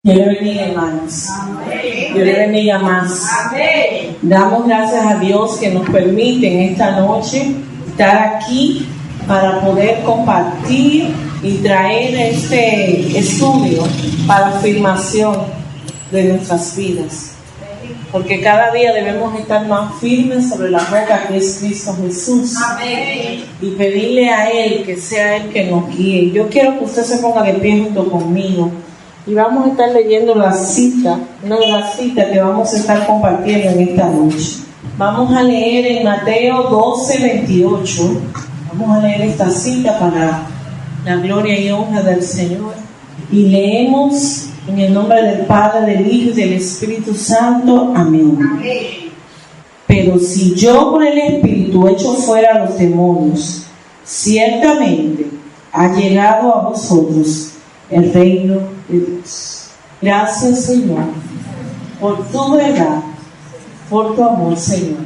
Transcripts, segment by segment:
Dios le bendiga, hermanos. Amén. Dios le bendiga más. Amén. Damos gracias a Dios que nos permite en esta noche estar aquí para poder compartir y traer este estudio para la afirmación de nuestras vidas. Porque cada día debemos estar más firmes sobre la roca que es Cristo Jesús. Amén. Y pedirle a Él que sea Él que nos guíe. Yo quiero que usted se ponga de pie junto conmigo. Y vamos a estar leyendo la cita, una de las citas que vamos a estar compartiendo en esta noche. Vamos a leer en Mateo 12:28. Vamos a leer esta cita para la gloria y honra del Señor. Y leemos en el nombre del Padre, del Hijo y del Espíritu Santo. Amén. Amén. Pero si yo por el Espíritu echo fuera a los demonios, ciertamente ha llegado a vosotros el reino de Dios. Gracias, Señor, por tu verdad, por tu amor, Señor.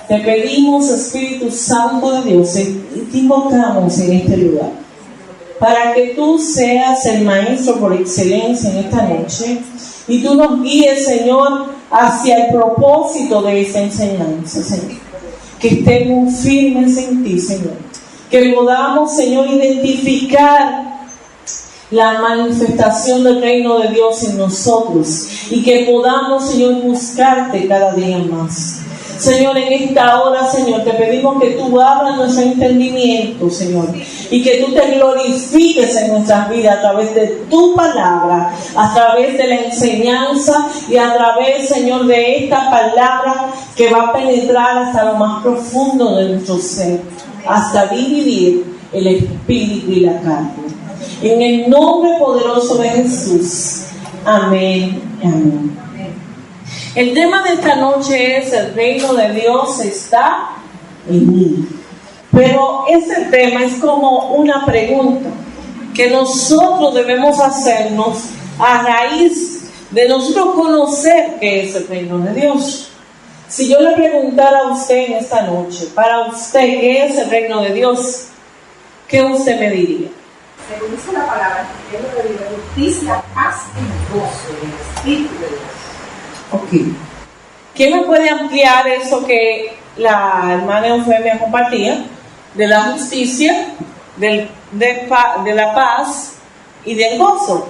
Te pedimos, Espíritu Santo de Dios, y te invocamos en este lugar, para que tú seas el maestro por excelencia en esta noche, y tú nos guíes, Señor, hacia el propósito de esta enseñanza, Señor. Que estemos firmes en ti, Señor. Que podamos, Señor, identificar la manifestación del reino de Dios en nosotros y que podamos, Señor, buscarte cada día más. Señor, en esta hora, Señor, te pedimos que tú abras nuestro entendimiento, Señor, y que tú te glorifiques en nuestras vidas a través de tu palabra, a través de la enseñanza y a través, Señor, de esta palabra que va a penetrar hasta lo más profundo de nuestro ser, hasta dividir el espíritu y la carne. En el nombre poderoso de Jesús. Amén. Amén. El tema de esta noche es: el reino de Dios está en mí. Pero este tema es como una pregunta que nosotros debemos hacernos a raíz de nosotros conocer qué es el reino de Dios. Si yo le preguntara a usted en esta noche, para usted, ¿qué es el reino de Dios?, ¿qué usted me diría? Según dice la palabra, el reino de Dios, justicia, paz y gozo del Espíritu de Dios. Ok. ¿Quién me puede ampliar eso que la hermana Eufemia compartía? De la justicia, de la paz y del gozo.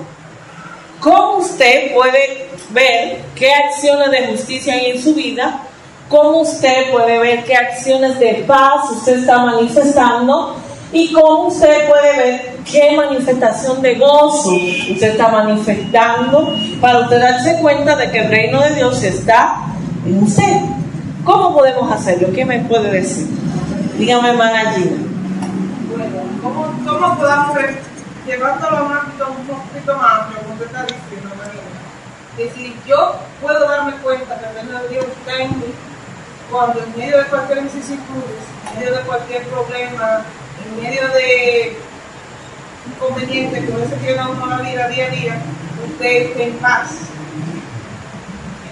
¿Cómo usted puede ver qué acciones de justicia hay en su vida? ¿Cómo usted puede ver qué acciones de paz usted está manifestando? ¿Y cómo usted puede ver qué manifestación de gozo usted está manifestando para usted darse cuenta de que el reino de Dios está en usted? ¿Cómo podemos hacerlo? ¿Qué me puede decir? Dígame, hermana Gina. Bueno, ¿cómo podamos ver, llevándolo a un ámbito un poquito más amplio, como usted está diciendo, María? Es decir, yo puedo darme cuenta que el reino de Dios está en mí cuando en medio de cualquier vicisitud, en medio de cualquier problema, en medio de inconvenientes que a veces tiene uno la vida día a día, usted esté en paz.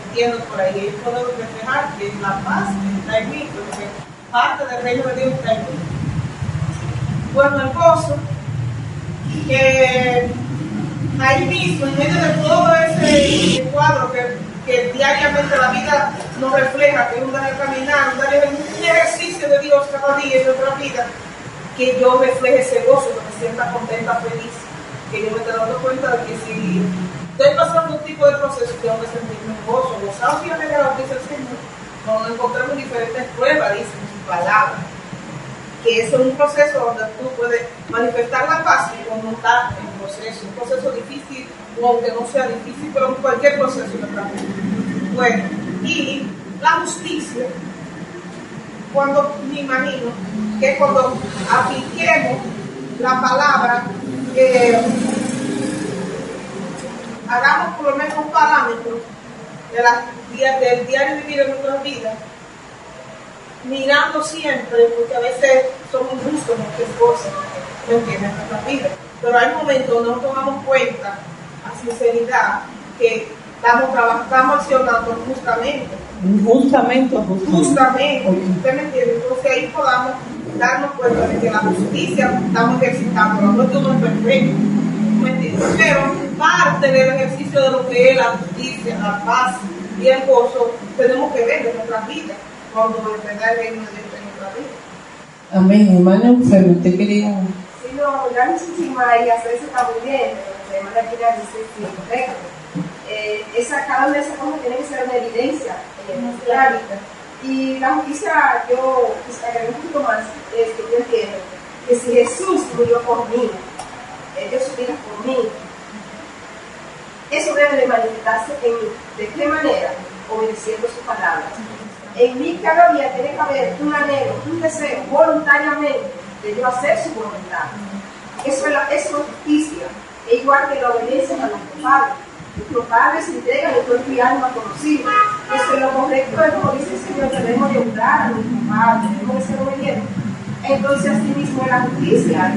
Entiendo por ahí, yo puedo reflejar que la paz está en mí, porque parte del reino de Dios está en mí. Bueno, el gozo, que ahí mismo, en medio de todo ese cuadro que diariamente la vida nos refleja, que es un caminar, un ejercicio de Dios cada día en nuestra vida, que yo refleje ese gozo, que me sienta contenta, feliz, que yo me esté dando cuenta de que si estoy pasando un tipo de proceso, tengo que sentirme gozo, gozado si yo me garantizo el Señor. Nos encontramos diferentes pruebas, dice en su palabra, que eso es un proceso donde tú puedes manifestar la paz cuando estás en proceso, un proceso difícil, o aunque no sea difícil, pero en cualquier proceso de trabajo. Bueno, y la justicia, cuando me imagino que cuando apliquemos la palabra, hagamos por lo menos un parámetro del diario vivir en nuestras vidas, mirando siempre, porque a veces somos injustos en muchas cosas, ¿me entiendes?, en nuestras vidas, pero hay momentos donde nos tomamos cuenta, a sinceridad, que estamos accionando justamente, ¿usted me entiende? Entonces ahí podamos darnos cuenta de que la justicia estamos ejercitando, no es todo perfecto, ¿me entiendes? Pero parte del ejercicio de lo que es la justicia, la paz y el gozo, tenemos que ver en nuestras vidas, cuando venga el reino de Dios en nuestras vidas. Amén, hermano enfermo, usted quería. Sí, no, ya muchísimas y hacer eso está muy bien, pero la hermana quiere decir que correcto. Cada una de esas cosas tiene que ser una evidencia en nuestra vida. Y la justicia, yo agregué un poquito más, es que yo entiendo que si Jesús murió por mí, dio su vida por mí, eso debe de manifestarse en mí. ¿De qué manera? Obedeciendo sus palabras. En mí cada día tiene que haber un anhelo, un deseo voluntariamente de yo hacer su voluntad. Eso es justicia. Es igual que la obediencia a nuestros padres. Nuestros padres se entregan el cuerpo y alma conocido. Eso es lo correcto, es como dice el Señor, debemos de honrar a nuestros padres, debemos de ser obedientes. Entonces, así mismo es la justicia.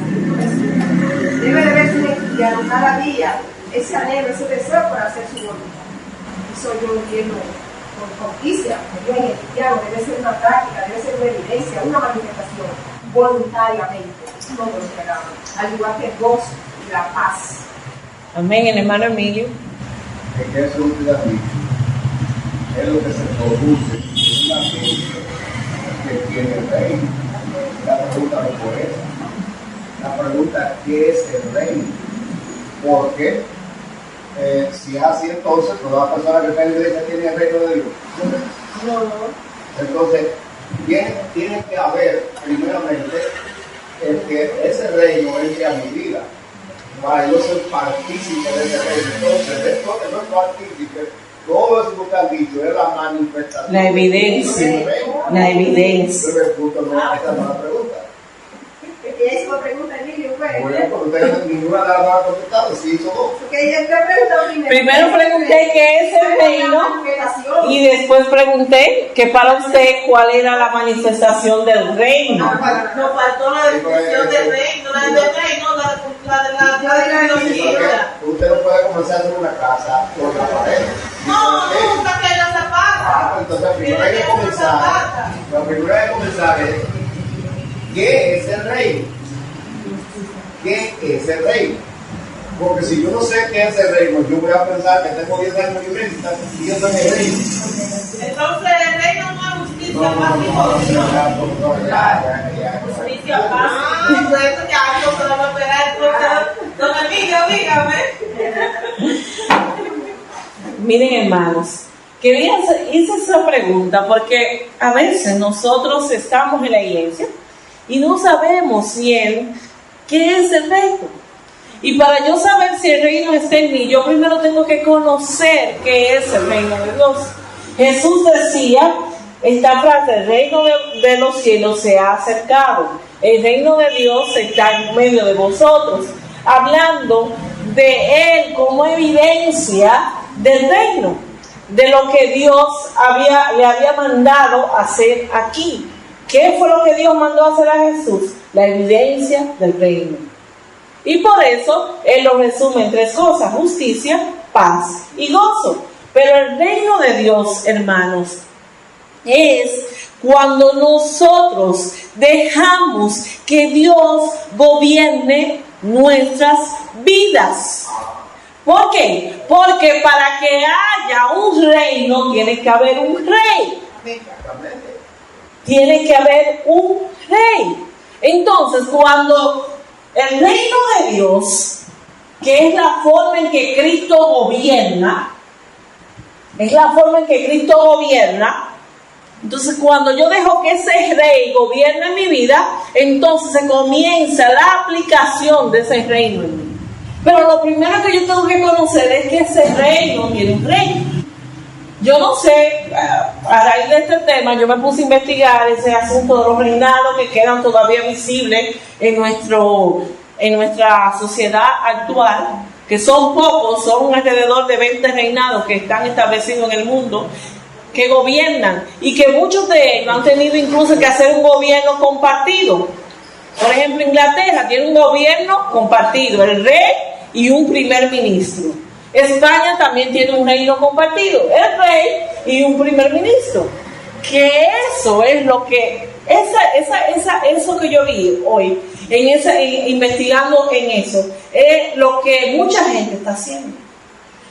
Debe de verse en cristiano cada día ese anhelo, ese deseo por hacer su voluntad. Eso yo entiendo por justicia. Yo en el cristiano debe ser una práctica, debe ser una evidencia, una manifestación voluntariamente. Todo lo que hagamos, al igual que el gozo y la paz. Amén, el hermano Emilio. Es que eso usted ha dicho, es lo que se produce en una gente que tiene el reino. La pregunta no fue esa. La pregunta, ¿qué es el reino? Porque si es así, entonces toda la persona que está en la iglesia tiene el reino de Dios. No. Entonces, tiene que haber, primeramente, el que ese reino entre a mi vida, para yo ser partícipe de ese reino. Entonces, esto que no es partícipe, todo eso que usted ha dicho es la manifestación. La evidencia. La evidencia. Pero el punto no es esa, no es la pregunta. Eso lo pregunta Emilio, pues. Bueno, porque usted ninguna de las dos ha contestado, sí hizo dos. Porque yo te pregunto Primero pregunté qué es el reino y después pregunté que para usted cuál era la manifestación del reino. Nos faltó la definición del reino, la del reino, la de los hijos. Usted no puede comenzar a hacer una casa con la pared. No, nunca que la zapata. Entonces, primero hay que comenzar. Lo primero hay que comenzar es ¿qué es el reino? ¿Qué es el reino? Porque si yo no sé qué es el reino, yo voy a pensar que tengo 10 años de iglesia y eso es el reino. Entonces el reino no es justicia, paz y gozo. Justicia, paz. Pues esto ya no podemos esperar. Don Emilio, dígame. Miren, hermanos, hice esa pregunta porque a veces nosotros estamos en la iglesia y no sabemos bien qué es el reino. Y para yo saber si el reino está en mí, yo primero tengo que conocer qué es el reino de Dios. Jesús decía, esta frase, el reino de los cielos se ha acercado. El reino de Dios está en medio de vosotros. Hablando de Él como evidencia del reino, de lo que Dios le había mandado hacer aquí. ¿Qué fue lo que Dios mandó hacer a Jesús? La evidencia del reino. Y por eso Él lo resume en 3 cosas: justicia, paz y gozo. Pero el reino de Dios, hermanos, es cuando nosotros dejamos que Dios gobierne nuestras vidas. ¿Por qué? Porque para que haya un reino tiene que haber un rey. Tiene que haber un rey. Entonces, cuando el reino de Dios, que es la forma en que Cristo gobierna, entonces cuando yo dejo que ese rey gobierne mi vida, entonces se comienza la aplicación de ese reino en mí. Pero lo primero que yo tengo que conocer es que ese reino tiene un rey. Yo no sé, a raíz de este tema, yo me puse a investigar ese asunto de los reinados que quedan todavía visibles en nuestra sociedad actual, que son pocos, son alrededor de 20 reinados que están establecidos en el mundo, que gobiernan, y que muchos de ellos han tenido incluso que hacer un gobierno compartido. Por ejemplo, Inglaterra tiene un gobierno compartido, el rey y un primer ministro. España también tiene un reino compartido, el rey y un primer ministro. que eso es lo que, eso que yo vi hoy, investigando en eso, es lo que mucha gente está haciendo.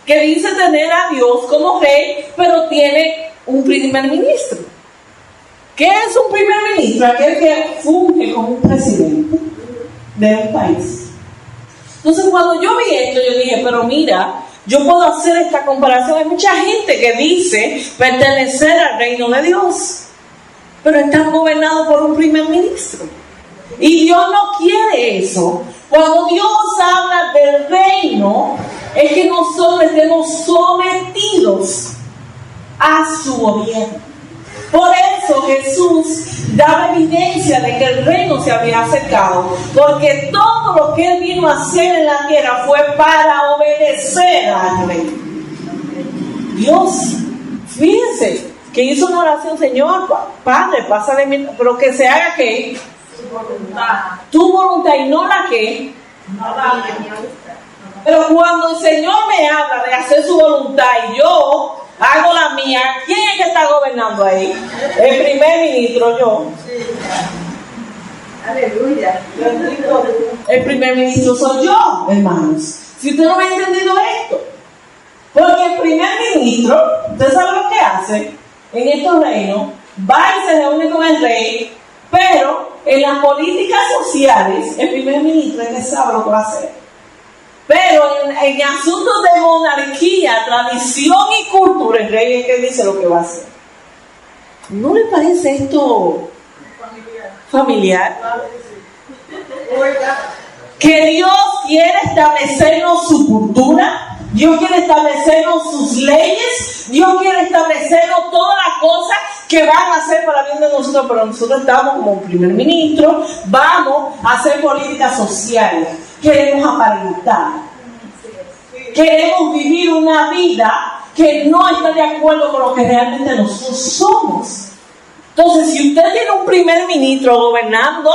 Que dice tener a Dios como rey, pero tiene un primer ministro. ¿Qué es un primer ministro? Aquel que funge como un presidente de un país. Entonces, cuando yo vi esto, yo dije, pero mira, yo puedo hacer esta comparación. Hay mucha gente que dice pertenecer al reino de Dios, pero están gobernados por un primer ministro. Y Dios no quiere eso. Cuando Dios habla del reino, es que nosotros estemos sometidos a su gobierno. Por eso Jesús daba evidencia de que el reino se había acercado, porque todo lo que Él vino a hacer en la tierra fue para obedecer al rey. Dios, fíjense, que hizo una oración: Señor, Padre, pásale mi, pero que se haga ¿qué? Tu voluntad y no la que. Pero cuando el Señor me habla de hacer su voluntad y yo hago la mía, ¿quién es que está gobernando ahí? El primer ministro, yo. Aleluya. El primer ministro soy yo, hermanos. Si usted no me ha entendido esto, porque el primer ministro, usted sabe lo que hace en estos reinos, va y se reúne con el rey, pero en las políticas sociales, el primer ministro es que sabe lo que va a hacer. Pero en asuntos de monarquía, tradición y cultura, el rey es que dice lo que va a hacer. ¿No le parece esto familiar? Que Dios quiere establecernos su cultura, Dios quiere establecernos sus leyes, Dios quiere establecernos todas las cosas que van a hacer para bien de nosotros, pero nosotros estamos como primer ministro, vamos a hacer políticas sociales, queremos aparentar, queremos vivir una vida que no está de acuerdo con lo que realmente nosotros somos. Entonces, si usted tiene un primer ministro gobernando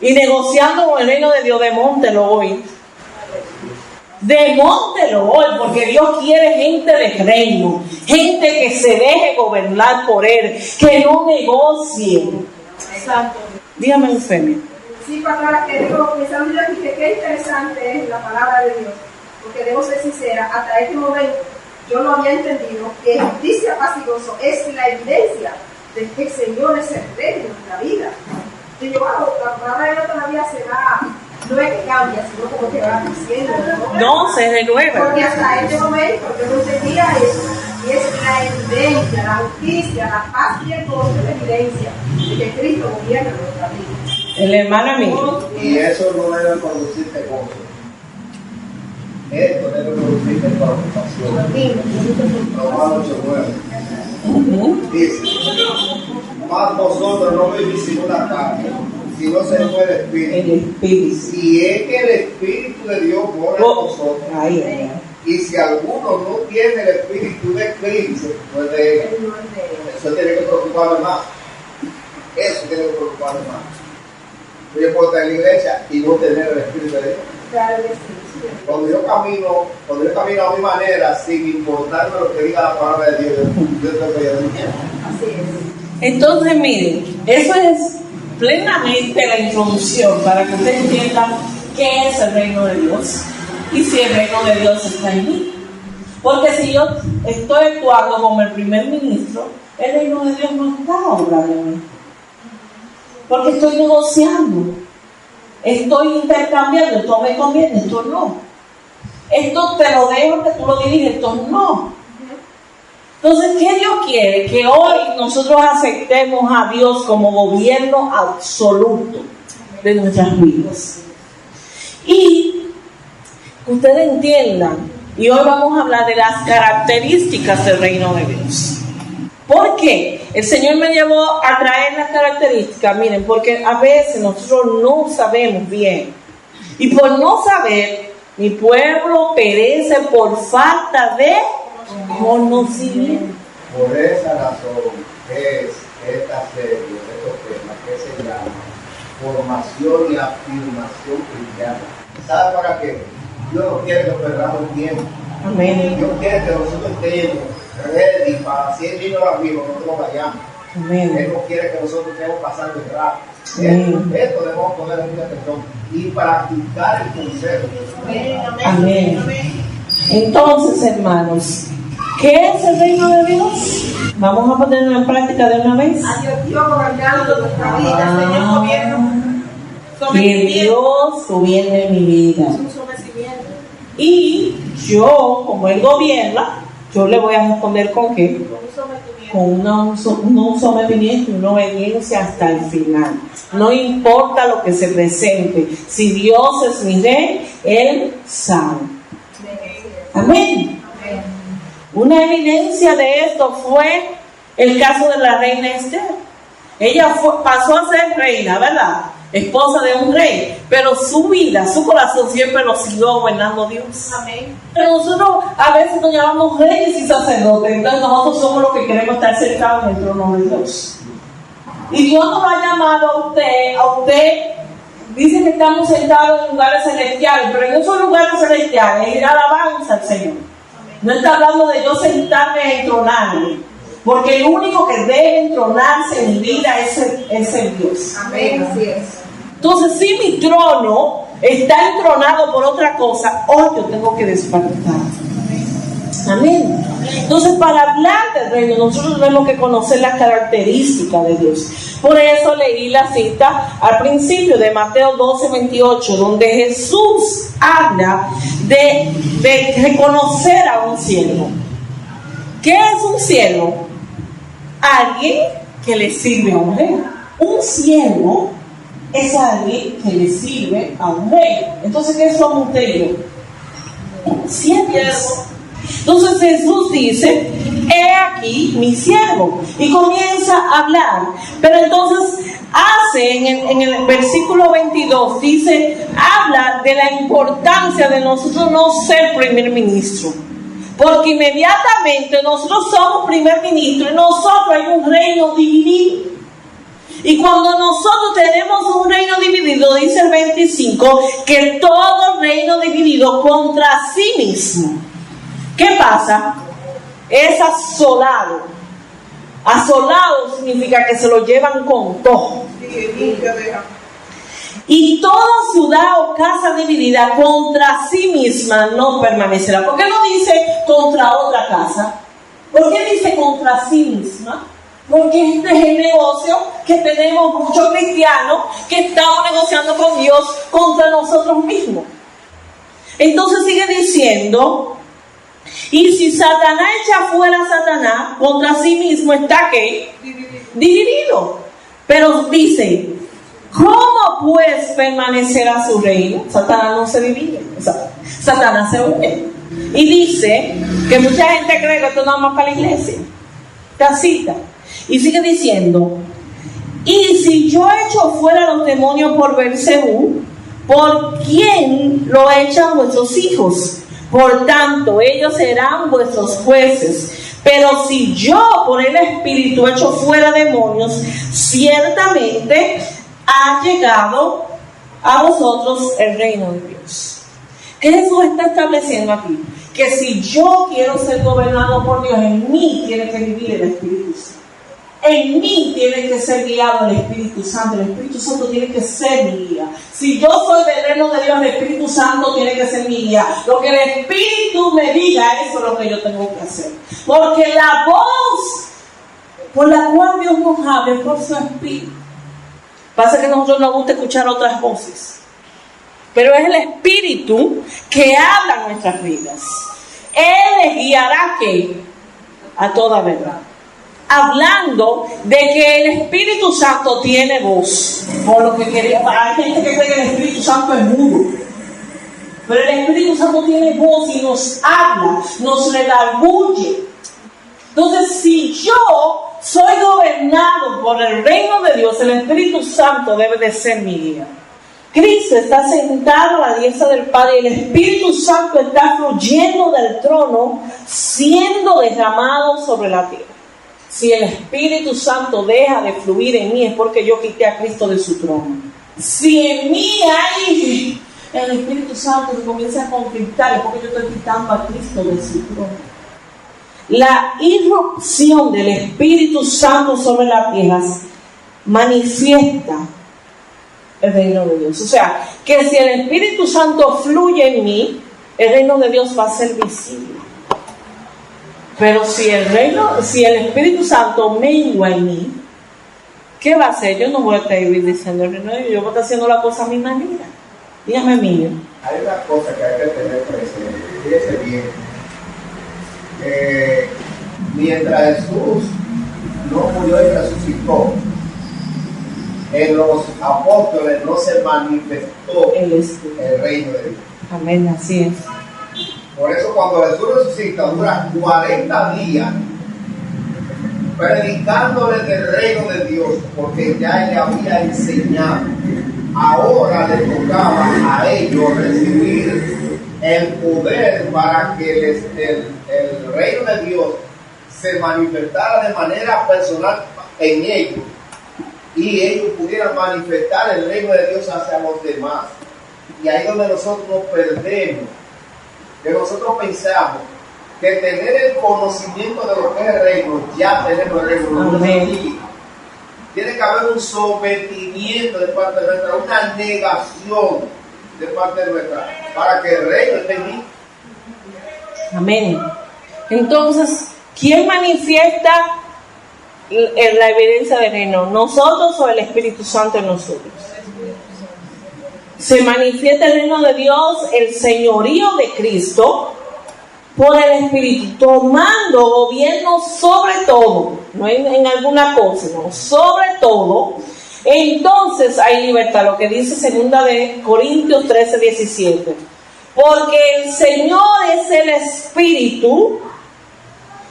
y negociando con el reino de Dios, demóntelo hoy. Demóntelo hoy, porque Dios quiere gente de reino, gente que se deje gobernar por Él, que no negocie. Exacto. Dígame, Eufemia. Sí, pastora, que digo, pensando yo aquí que qué interesante es la palabra de Dios, porque debo ser sincera, hasta este momento yo no había entendido que justicia, paz y gozo es la evidencia de que el Señor es el rey de nuestra vida. Y yo, la palabra de Dios todavía se va, no es que cambia, sino como que va diciendo. No, se renueva. Porque hasta este momento yo no entendía eso, y es la evidencia, la justicia, la paz y el gozo es la evidencia de que Cristo gobierna nuestra vida. El hermano mío. Y eso no debe producirte gozo. Esto debe producirte preocupación. Romanos 8:9. Dice: mas vosotros no vivís según la carne, sino según el Espíritu. El Espíritu. Si es que el Espíritu de Dios mora en vosotros. Y si alguno no tiene el Espíritu de Cristo, no es de Él. Eso tiene que preocuparme más. Eso tiene que preocuparme más. Yo puedo estar en la iglesia y no tener el Espíritu de Dios. Claro que sí. Cuando yo camino a mi manera, sin importarme lo que diga la palabra de Dios, yo tengo que ir de mi tiempo. Así es. Entonces, miren, eso es plenamente la introducción para que ustedes entiendan qué es el reino de Dios y si el reino de Dios está en mí. Porque si yo estoy actuando como el primer ministro, el reino de Dios no está obrando en mí. Porque estoy negociando, estoy intercambiando, esto me conviene, esto no. Esto te lo dejo que tú lo diriges, esto no. Entonces, ¿qué Dios quiere? Que hoy nosotros aceptemos a Dios como gobierno absoluto de nuestras vidas. Y que ustedes entiendan, y hoy vamos a hablar de las características del reino de Dios. ¿Por qué? El Señor me llevó a traer las características, miren, porque a veces nosotros no sabemos bien. Y por no saber, mi pueblo perece por falta de conocimiento. Por esa razón es esta serie, estos temas que se llama formación y afirmación cristiana. ¿Sabe para qué? Dios no quiere que perdamos tiempo. Amén. Dios quiere que nosotros estemos ready para si el niño ahora mismo, nosotros nos vayamos. Amén. Él no quiere que nosotros estemos pasando el rato. Amén. Esto debemos poner mucha atención y practicar el consejo. Amén, amén, Amén. amén. Entonces, hermanos, ¿qué es el reino de Dios? Vamos a ponerlo en práctica de una vez. A Dios gobernando nuestra vida. Señor, gobierno. Que Sometimiento. Dios gobierne mi vida. Es un sometimiento. Y yo, como Él gobierna, yo le voy a responder con qué? Con un sometimiento. Con un sometimiento y una obediencia hasta el final. No importa lo que se presente. Si Dios es mi rey, Él sabe. Amén. Amén. Una evidencia de esto fue el caso de la reina Esther. Ella pasó a ser reina, ¿verdad? Esposa de un rey, pero su vida, su corazón siempre lo siguió gobernando Dios. Amén. Pero nosotros a veces nos llamamos reyes y sacerdotes, entonces nosotros somos los que queremos estar cercanos del trono de Dios. Y Dios nos ha llamado a usted dice que estamos sentados en lugares celestiales, pero en esos lugares celestiales es ir a alabanza al Señor. No está hablando de yo sentarme a entronarme, porque el único que debe entronarse en mi vida es el Dios. Amén. Así es. Entonces, si mi trono está entronado por otra cosa, hoy yo tengo que despertar. Amén. Entonces, para hablar del reino, nosotros tenemos que conocer las características de Dios. Por eso leí la cita al principio de Mateo 12:28, donde Jesús habla de reconocer a un siervo. ¿Qué es un siervo? Alguien que le sirve a un rey. Un siervo es alguien que le sirve a un rey. Entonces, ¿qué somos usted y yo? Siervos. Entonces Jesús dice, he aquí mi siervo, y comienza a hablar, pero entonces hace en el versículo 22, dice, habla de la importancia de nosotros no ser primer ministro, porque inmediatamente nosotros somos primer ministro y nosotros hay un reino dividido. Y cuando nosotros tenemos un reino dividido, dice el 25, que todo reino dividido contra sí mismo, ¿qué pasa? Es asolado. Asolado significa que se lo llevan con todo. Y toda ciudad o casa dividida contra sí misma no permanecerá. ¿Por qué no dice contra otra casa? ¿Por qué dice contra sí misma? Porque este es el negocio que tenemos muchos cristianos que estamos negociando con Dios contra nosotros mismos. Entonces sigue diciendo, y si Satanás echa fuera a Satanás, contra sí mismo está ¿qué? Dividido. Pero dice, ¿cómo pues permanecerá su reino? Satanás no se divide, Satanás se une. Y dice que mucha gente cree que esto no es más para la iglesia. Esta cita. Y sigue diciendo, y si yo echo fuera los demonios por Beelzebú, ¿por quién lo echan vuestros hijos? Por tanto, ellos serán vuestros jueces. Pero si yo por el Espíritu echo fuera demonios, ciertamente ha llegado a vosotros el reino de Dios. ¿Qué Jesús está estableciendo aquí? Que si yo quiero ser gobernado por Dios, en mí tiene que vivir el Espíritu Santo. En mí tiene que ser guiado el Espíritu Santo. El Espíritu Santo tiene que ser mi guía. Si yo soy del reino de Dios, el Espíritu Santo tiene que ser mi guía. Lo que el Espíritu me diga, eso es lo que yo tengo que hacer. Porque la voz por la cual Dios nos habla es por su Espíritu. Pasa que a nosotros nos gusta escuchar otras voces, pero es el Espíritu que habla en nuestras vidas. Él les guiará ¿qué? A toda verdad. Hablando de que el Espíritu Santo tiene voz. Por lo que hay gente que cree que el Espíritu Santo es mudo. Pero el Espíritu Santo tiene voz y nos habla, nos redarguye. Entonces, si yo soy gobernado por el reino de Dios, el Espíritu Santo debe de ser mi guía. Cristo está sentado a la diestra del Padre y el Espíritu Santo está fluyendo del trono, siendo derramado sobre la tierra. Si el Espíritu Santo deja de fluir en mí, es porque yo quité a Cristo de su trono. Si en mí hay el Espíritu Santo que comienza a conflictar, es porque yo estoy quitando a Cristo de su trono. la irrupción del Espíritu Santo sobre las tierras manifiesta el reino de Dios. O sea, que si el Espíritu Santo fluye en mí, el reino de Dios va a ser visible. Pero si el Espíritu Santo mengua en mí, ¿qué va a hacer? Yo no voy a estar diciendo el reino de Dios, yo voy a estar haciendo la cosa a mi manera. Dígame, mío. Hay una cosa que hay que tener presente, fíjese bien. Mientras Jesús no murió y resucitó, en los apóstoles no se manifestó el reino de Dios. Amén, así es. Por eso cuando Jesús resucita, dura 40 días predicándoles del reino de Dios, porque ya le había enseñado. Ahora le tocaba a ellos recibir el poder para que el reino de Dios se manifestara de manera personal en ellos y ellos pudieran manifestar el reino de Dios hacia los demás. Y ahí es donde nosotros nos perdemos, que nosotros pensamos que tener el conocimiento de lo que es el reino, ya tenemos el reino. Amén. Tiene que haber un sometimiento de parte nuestra, una negación de parte nuestra, para que el reino esté en mí. Amén. Entonces, ¿quién manifiesta la evidencia del reino? ¿Nosotros o el Espíritu Santo en nosotros? Se manifiesta el reino de Dios, el señorío de Cristo, por el Espíritu, tomando gobierno sobre todo, no en alguna cosa, no, sobre todo. Entonces hay libertad, lo que dice 2 de Corintios 13:17. Porque el Señor es el Espíritu,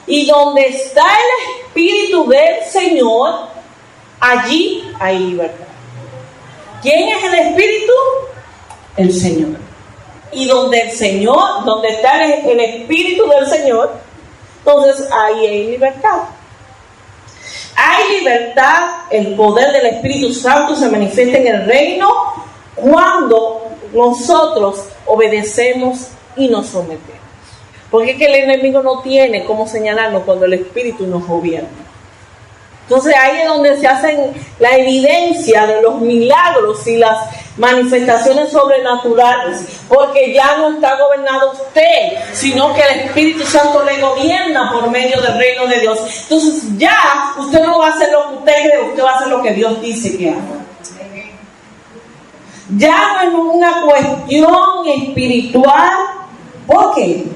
y donde está el Espíritu del Señor, allí hay libertad. ¿Quién es el Espíritu? El Señor. Y donde está el Espíritu del Señor, entonces ahí hay libertad. Hay libertad, el poder del Espíritu Santo se manifiesta en el reino cuando nosotros obedecemos y nos sometemos. Porque es que el enemigo no tiene cómo señalarnos cuando el Espíritu nos gobierna. Entonces ahí es donde se hacen la evidencia de los milagros y las manifestaciones sobrenaturales, porque ya no está gobernado usted, sino que el Espíritu Santo le gobierna por medio del reino de Dios. Entonces ya usted no va a hacer lo que usted cree, usted va a hacer lo que Dios dice que haga. Ya no es una cuestión espiritual. ¿Por qué?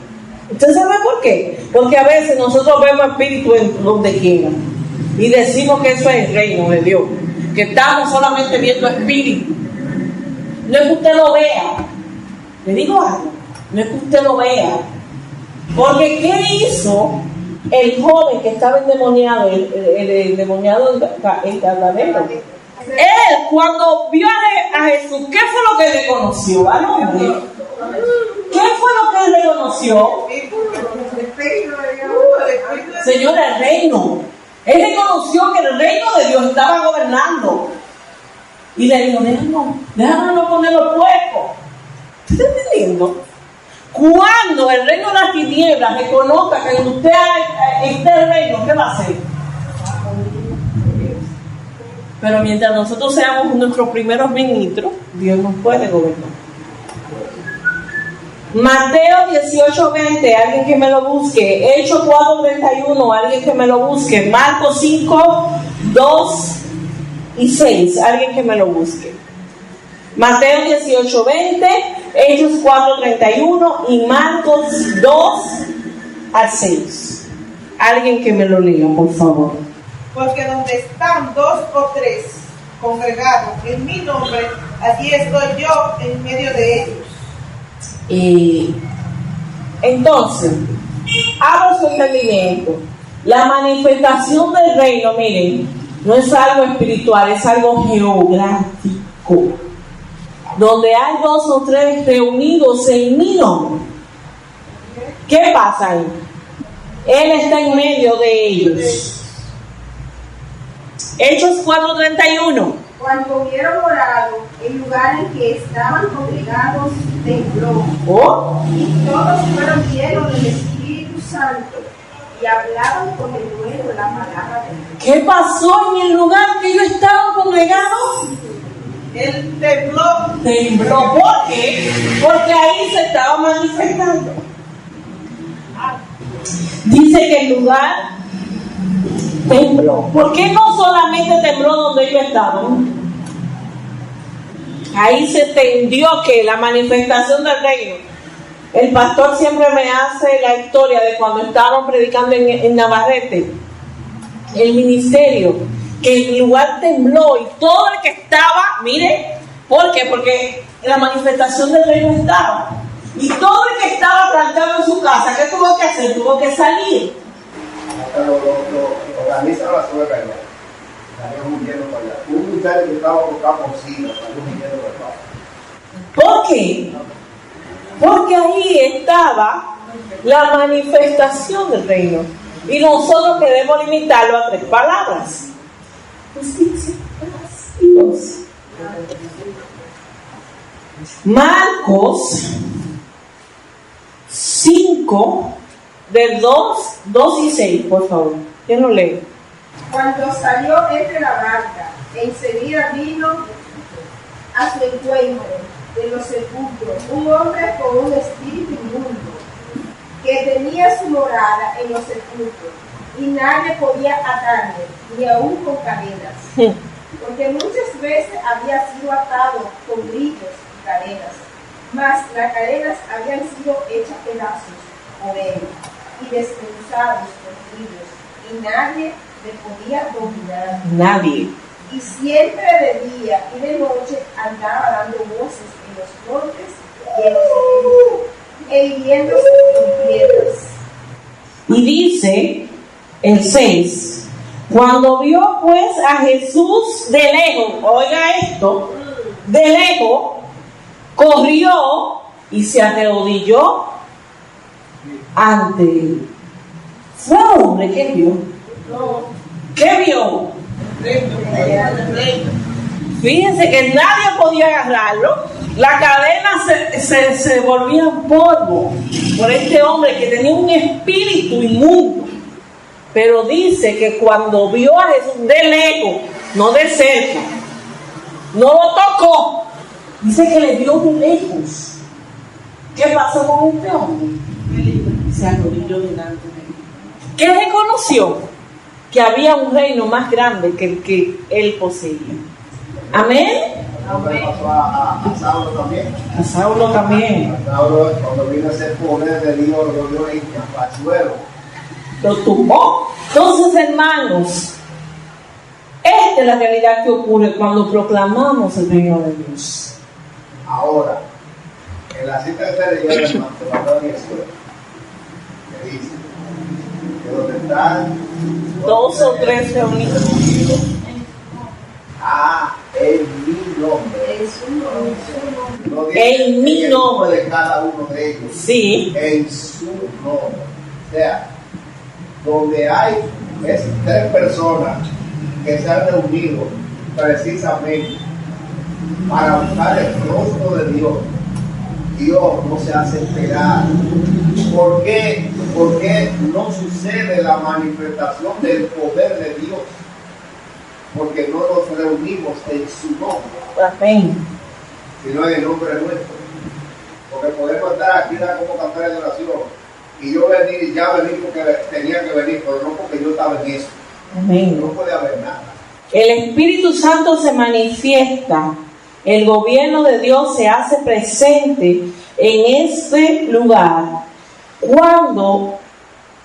¿Usted sabe por qué? Porque a veces nosotros vemos espíritu en donde quiera y decimos que eso es el reino de Dios, que estamos solamente viendo espíritu. No es que usted lo vea, le digo algo, no es que usted lo vea, porque ¿qué hizo el joven que estaba endemoniado, el endemoniado el Gadareno? Él, cuando vio a Jesús, ¿qué fue lo que le conoció al hombre? ¿Qué fue lo que él reconoció? Señor, el reino. Él reconoció que el reino de Dios estaba gobernando. Y le dijo, déjame no poner los puercos. ¿Estás entendiendo? Cuando el reino de las tinieblas reconozca que en usted está el reino, ¿qué va a hacer? Pero mientras nosotros seamos nuestros primeros ministros, Dios nos puede gobernar. Mateo 18:20, alguien que me lo busque. Hechos 4:31, alguien que me lo busque. Marcos 5:2 y 6, alguien que me lo busque. Mateo 18:20, Hechos 4:31 y Marcos 2-6. Alguien que me lo lea, por favor. Porque donde están 2 o 3 congregados en mi nombre, allí estoy yo en medio de ellos. Entonces, abro su entendimiento. La manifestación del reino, miren, no es algo espiritual, es algo geográfico. Donde hay 2 o 3 reunidos en mi nombre. ¿Qué pasa ahí? Él está en medio de ellos. Hechos 4:31. Cuando hubieron orado, el lugar en que estaban congregados tembló. Oh. Y todos fueron llenos del Espíritu Santo y hablaban con el nuevo la palabra de Dios. ¿Qué pasó en el lugar que ellos estaban congregados? Él tembló. Tembló. ¿Por qué? Porque ahí se estaba manifestando. Dice que el lugar tembló. ¿Por qué no solamente tembló donde ellos estaban? Ahí se entendió que la manifestación del reino. El pastor siempre me hace la historia de cuando estaban predicando en Navarrete, el ministerio, que el lugar tembló y todo el que estaba, mire, ¿por qué? Porque la manifestación del reino estaba. Y todo el que estaba plantado en su casa, ¿qué tuvo que hacer? Tuvo que salir. Hasta lo organizan la suegra, salieron huyendo para allá. Un muchacho que estaba por Caposina, salió huyendo para allá. ¿Por qué? Porque ahí estaba la manifestación del reino. Y nosotros queremos limitarlo a 3 palabras. Justicia, paz y gozo. Marcos 5, del 2 y 6, por favor. ¿Quién lo lee? Cuando salió él de la barca, enseguida vino a su encuentro de los sepulcros un hombre con un espíritu inmundo, que tenía su morada en los sepulcros, y nadie podía atarle, ni aún con cadenas, porque muchas veces había sido atado con grillos y cadenas, mas las cadenas habían sido hechas pedazos por él, y despedazados por grillos, y nadie le podía dominar. Nadie. Y siempre de día y de noche andaba dando voces en los montes y en los sepulcros, e hiriéndose con piedras. Y dice el 6, cuando vio pues a Jesús de lejos, oiga esto, de lejos, corrió y se arrodilló ante él. Fue hombre que vio. ¿Qué vio? Fíjense que nadie podía agarrarlo. La cadena se volvía polvo por este hombre que tenía un espíritu inmundo. Pero dice que cuando vio a Jesús de lejos, no de cerca, no lo tocó, dice que le vio de lejos. ¿Qué pasó con este hombre? Se arrodilló delante de él. ¿Qué reconoció? Que había un reino más grande que el que él poseía. Amén. Amén. Pasó a Saulo también. A Saulo también. A Saulo, cuando vino ese poder de Dios, lo dio en suelo. Lo tumbó. Entonces, hermanos, esta es la realidad que ocurre cuando proclamamos el reino de Dios. Ahora, en la cita de Pedro, hermano, te mandó en el suelo. Que dice que donde están 2 o 3 reunidos. En mi nombre. En su nombre. No dice En mi nombre. de cada uno de ellos. Sí. En su nombre. O sea, donde hay 3 personas que se han reunido precisamente para buscar el rostro de Dios, Dios no se hace esperar. ¿Por qué? Porque no sucede la manifestación del poder de Dios. Porque no nos reunimos en su nombre, Amén. sino en el nombre nuestro. Porque podemos estar aquí en la convocatoria de oración y yo venir, ya venir porque tenía que venir, pero no porque yo estaba en eso. Amén. No puede haber nada. El Espíritu Santo se manifiesta. El gobierno de Dios se hace presente en este lugar cuando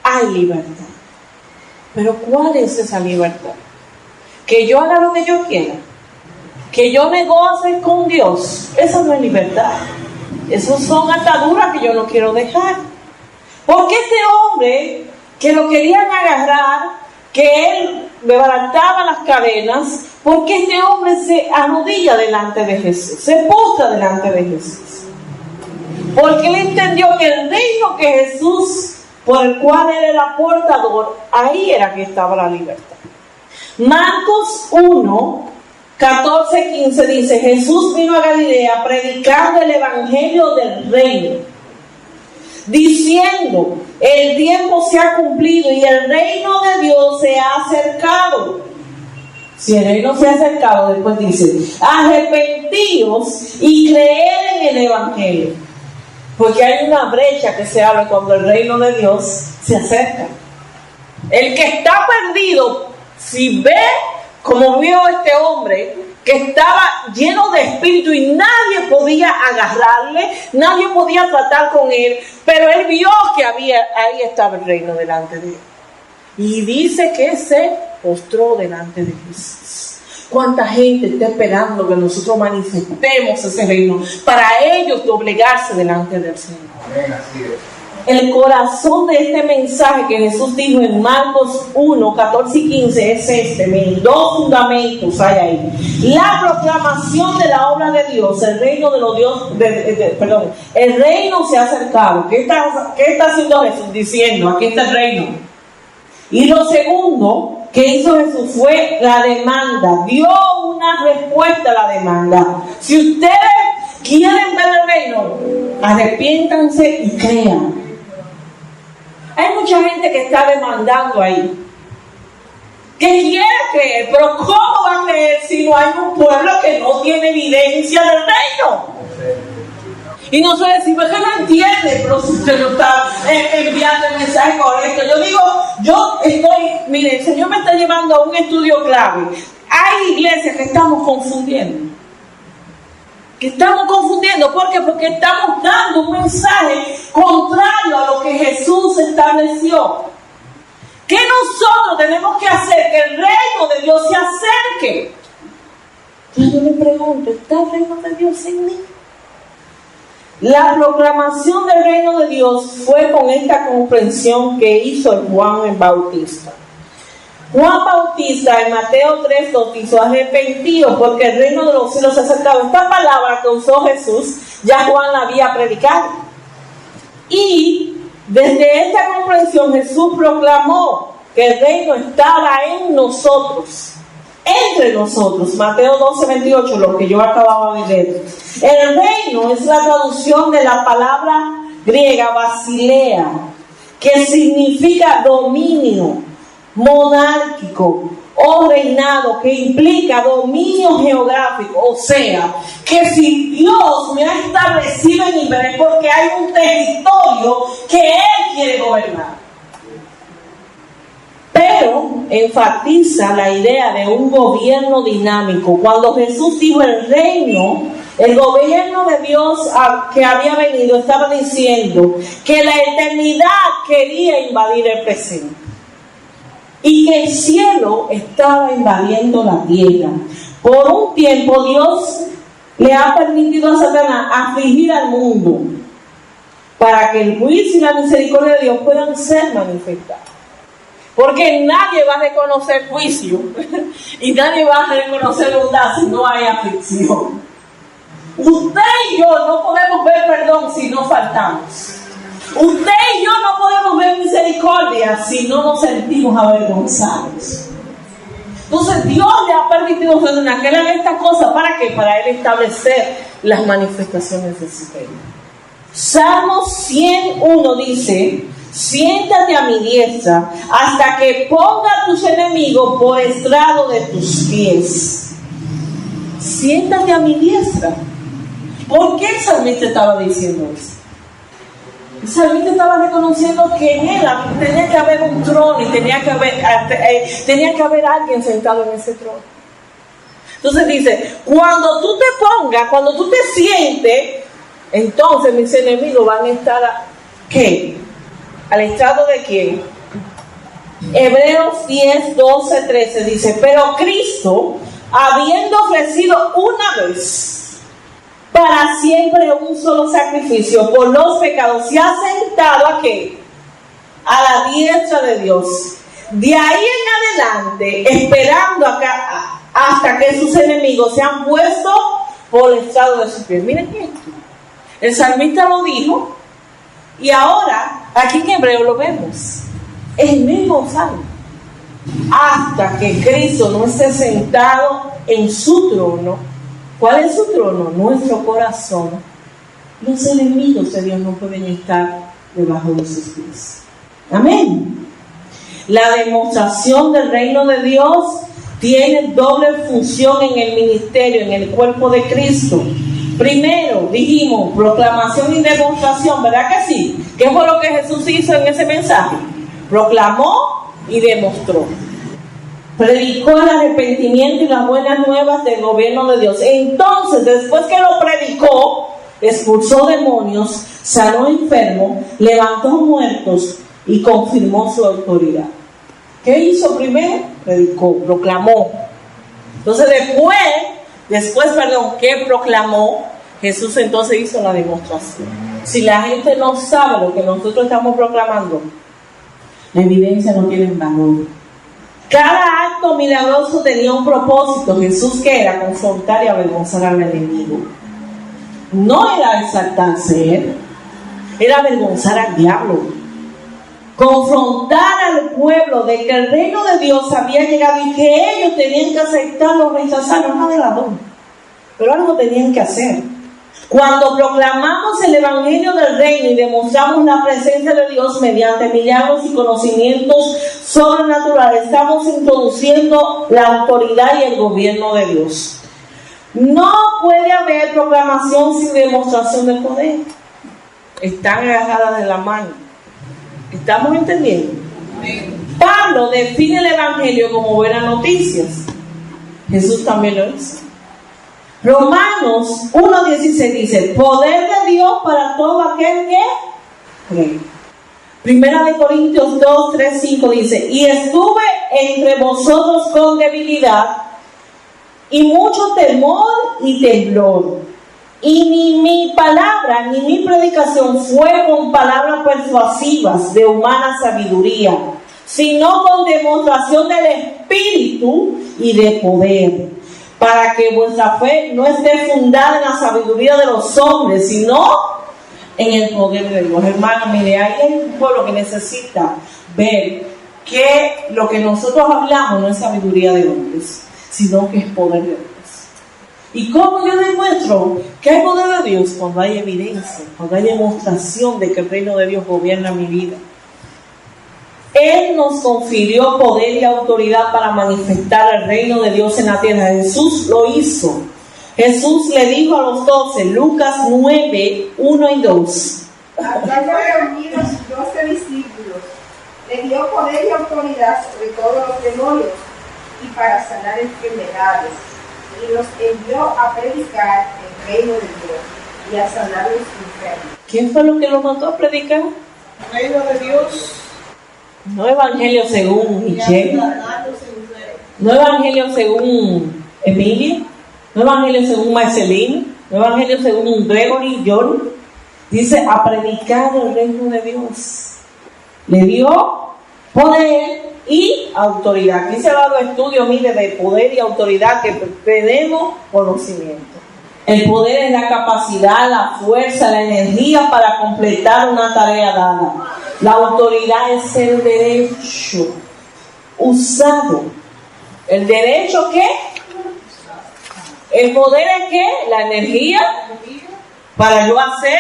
hay libertad. Pero ¿cuál es esa libertad? Que yo haga lo que yo quiera, que yo negocie con Dios. Eso no es libertad. Esas son ataduras que yo no quiero dejar. Porque este hombre que lo querían agarrar, que él levantaba las cadenas, porque este hombre se arrodilla delante de Jesús, se postra delante de Jesús, porque él entendió que el reino que Jesús, por el cual él era portador, ahí era que estaba la libertad. Marcos 1, 14, 15 dice: Jesús vino a Galilea predicando el evangelio del reino diciendo: el tiempo se ha cumplido y el reino de Dios se ha acercado. Si el reino se ha acercado, después dice: arrepentíos y creed en el Evangelio. Porque hay una brecha que se abre cuando el reino de Dios se acerca. El que está perdido, si ve como vio este hombre, que estaba lleno de espíritu y nadie podía agarrarle, nadie podía tratar con él, pero él vio que ahí estaba el reino delante de él. Y dice que se postró delante de Jesús. ¿Cuánta gente está esperando que nosotros manifestemos ese reino para ellos doblegarse delante del Señor? Amén, así es. El corazón de este mensaje que Jesús dijo en Marcos 1, 14 y 15 es este. Miren, dos fundamentos hay ahí: la proclamación de la obra de Dios, el reino de los Dios, el reino se ha acercado. ¿Qué está haciendo Jesús? Diciendo: aquí está el reino. Y lo segundo que hizo Jesús fue la demanda. Dio una respuesta a la demanda. Si ustedes quieren ver el reino, arrepiéntanse y crean. Hay mucha gente que está demandando ahí, que quiere creer, pero ¿cómo va a creer si no hay un pueblo que no tiene evidencia del reino? Y nosotros decimos que no entiende, pero si usted no está enviando el mensaje correcto. Yo digo, mire, el Señor me está llevando a un estudio clave. Hay iglesias que estamos confundiendo. ¿Por qué? Porque estamos dando un mensaje contrario a lo que Jesús estableció. ¿Qué nosotros tenemos que hacer? Que el reino de Dios se acerque. Entonces yo me pregunto: ¿está el reino de Dios en mí? La proclamación del reino de Dios fue con esta comprensión que hizo el Juan el Bautista. Juan Bautista en Mateo 3:2 hizo: arrepentidos porque el reino de los cielos se ha acercado. Esta palabra que usó Jesús, ya Juan la había predicado. Y desde esta comprensión Jesús proclamó que el reino estaba en nosotros, entre nosotros. Mateo 12:28, lo que yo acababa de leer. El reino es la traducción de la palabra griega basilea, que significa dominio monárquico o reinado, que implica dominio geográfico. O sea, que si Dios me ha establecido en Israel, porque hay un territorio que Él quiere gobernar. Pero enfatiza la idea de un gobierno dinámico. Cuando Jesús dijo el reino, el gobierno de Dios que había venido, estaba diciendo que la eternidad quería invadir el presente y que el cielo estaba invadiendo la tierra. Por un tiempo Dios le ha permitido a Satanás afligir al mundo para que el juicio y la misericordia de Dios puedan ser manifestados. Porque nadie va a reconocer juicio y nadie va a reconocer bondad si no hay aflicción. Usted y yo no podemos ver perdón si no faltamos. Usted y yo no podemos ver misericordia si no nos sentimos avergonzados. Entonces Dios le ha permitido que hagan estas cosas. ¿Para qué? Para Él establecer las manifestaciones de su reino. Salmo 101 dice: siéntate a mi diestra hasta que ponga a tus enemigos por estrado de tus pies. Siéntate a mi diestra. ¿Por qué el salmista estaba diciendo eso? El salmista estaba reconociendo que en él tenía que haber un trono y tenía que haber alguien sentado en ese trono. Entonces dice: cuando tú te pongas, cuando tú te sientes, entonces mis enemigos van a estar ¿qué? ¿Al estrado de quién? Hebreos 10, 12, 13 dice: pero Cristo, habiendo ofrecido una vez para siempre un solo sacrificio por los pecados, se ha sentado ¿a qué? A la diestra de Dios. De ahí en adelante, esperando acá hasta que sus enemigos sean puestos por el estrado de sus pies. Miren esto. El salmista lo dijo y ahora aquí en Hebreo lo vemos. El mismo salmo. Hasta que Cristo no esté sentado en su trono. ¿Cuál es su trono? Nuestro corazón. Los enemigos de Dios no pueden estar debajo de sus pies. Amén. La demostración del reino de Dios tiene doble función en el ministerio, en el cuerpo de Cristo. Primero, dijimos, proclamación y demostración, ¿verdad que sí? ¿Qué fue lo que Jesús hizo en ese mensaje? Proclamó y demostró. Predicó el arrepentimiento y las buenas nuevas del gobierno de Dios. Entonces, después que lo predicó, expulsó demonios, sanó enfermos, levantó muertos y confirmó su autoridad. ¿Qué hizo primero? Predicó, proclamó. Entonces después, que proclamó, Jesús entonces hizo la demostración. Si la gente no sabe lo que nosotros estamos proclamando, la evidencia no tiene valor. Cada acto milagroso tenía un propósito. Jesús, ¿qué era? Confrontar y avergonzar al enemigo. No era exaltarse él, era avergonzar al diablo. Confrontar al pueblo de que el reino de Dios había llegado y que ellos tenían que aceptarlo o rechazarlo, no de las dos, pero algo tenían que hacer. Cuando proclamamos el evangelio del reino y demostramos la presencia de Dios mediante milagros y conocimientos sobrenaturales, estamos introduciendo la autoridad y el gobierno de Dios. No puede haber proclamación sin demostración de poder. Están agarradas de la mano. ¿Estamos entendiendo? Pablo define el evangelio como buenas noticias. Jesús también lo hizo. Romanos 1:16 dice: poder de Dios para todo aquel que cree. Primera de Corintios 2:3-5 dice: y estuve entre vosotros con debilidad y mucho temor y temblor. Y ni mi palabra ni mi predicación fue con palabras persuasivas de humana sabiduría, sino con demostración del Espíritu y de poder, para que vuestra fe no esté fundada en la sabiduría de los hombres, sino en el poder de Dios. Hermano, mire, hay un pueblo que necesita ver que lo que nosotros hablamos no es sabiduría de hombres, sino que es poder de Dios. ¿Y cómo yo demuestro que hay poder de Dios? Cuando hay evidencia, cuando hay demostración de que el reino de Dios gobierna mi vida. Él nos confirió poder y autoridad para manifestar el reino de Dios en la tierra. Jesús lo hizo. Jesús le dijo a los 12, Lucas 9:1-2. Hablando reunidos 12 discípulos, le dio poder y autoridad sobre todos los demonios y para sanar enfermedades. Y los envió a predicar el reino de Dios y a sanar los enfermos. ¿Quién fue lo que lo mandó a predicar? El reino de Dios. No evangelio según Michelle, no evangelio según Emilio, no evangelio según Marcelino, no evangelio según Gregory John. Dice a predicar el reino de Dios. Le dio poder y autoridad. Aquí se ha dado estudio, mire, de poder y autoridad, que tenemos conocimiento. El poder es la capacidad, la fuerza, la energía para completar una tarea dada. La autoridad es el derecho usado. ¿El derecho qué? El poder es qué? La energía para yo hacer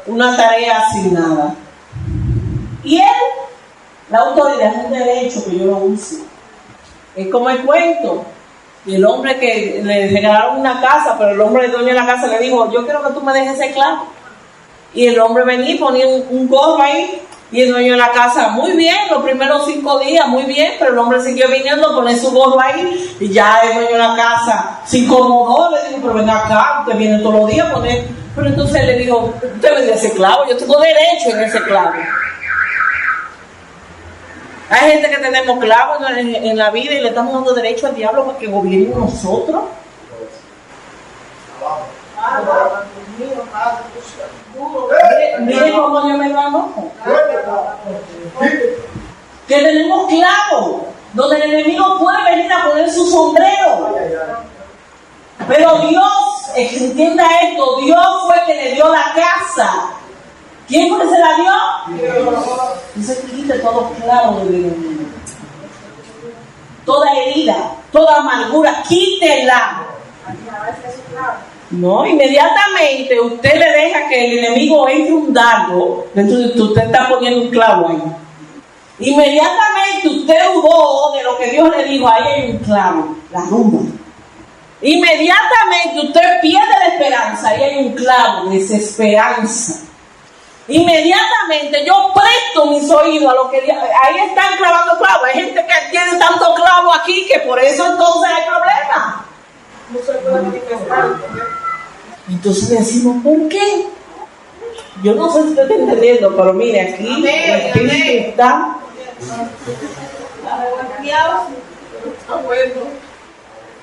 una tarea asignada. Y la autoridad es un derecho que yo lo uso. Es como el cuento. Y el hombre que le regalaron una casa, pero el hombre, el dueño de la casa, le dijo: yo quiero que tú me dejes ese clavo. Y el hombre venía y ponía un gorro ahí. Y el dueño de la casa, muy bien, los primeros 5 días, muy bien. Pero el hombre siguió viniendo a poner su gorro ahí. Y ya el dueño de la casa se incomodó. Le dijo: pero ven acá, usted viene todos los días a poner. Pero entonces él le dijo: usted vende ese clavo, yo tengo derecho en ese clavo. Hay gente que tenemos clavos en la vida y le estamos dando derecho al diablo para que gobierne nosotros. Mire cómo yo me lo enojo. Que tenemos clavos donde el enemigo puede venir a poner su sombrero. Pero Dios, entienda esto, Dios fue el que le dio la casa. ¿Quién fue que se la dio? Dice que quite todo clavo del enemigo. Toda herida, toda amargura, quítela. No, inmediatamente usted le deja que el enemigo entre un dardo, entonces usted está poniendo un clavo ahí. Inmediatamente usted dudó de lo que Dios le dijo, ahí hay un clavo, la rumba. Inmediatamente usted pierde la esperanza, ahí hay un clavo, desesperanza. Inmediatamente yo presto mis oídos a lo que ahí están clavando clavos. Hay gente que tiene tanto clavo aquí que por eso entonces hay problema. No se puede manifestar. Entonces decimos, ¿por qué? Yo no sé si usted está entendiendo, pero mire, aquí el Espíritu está.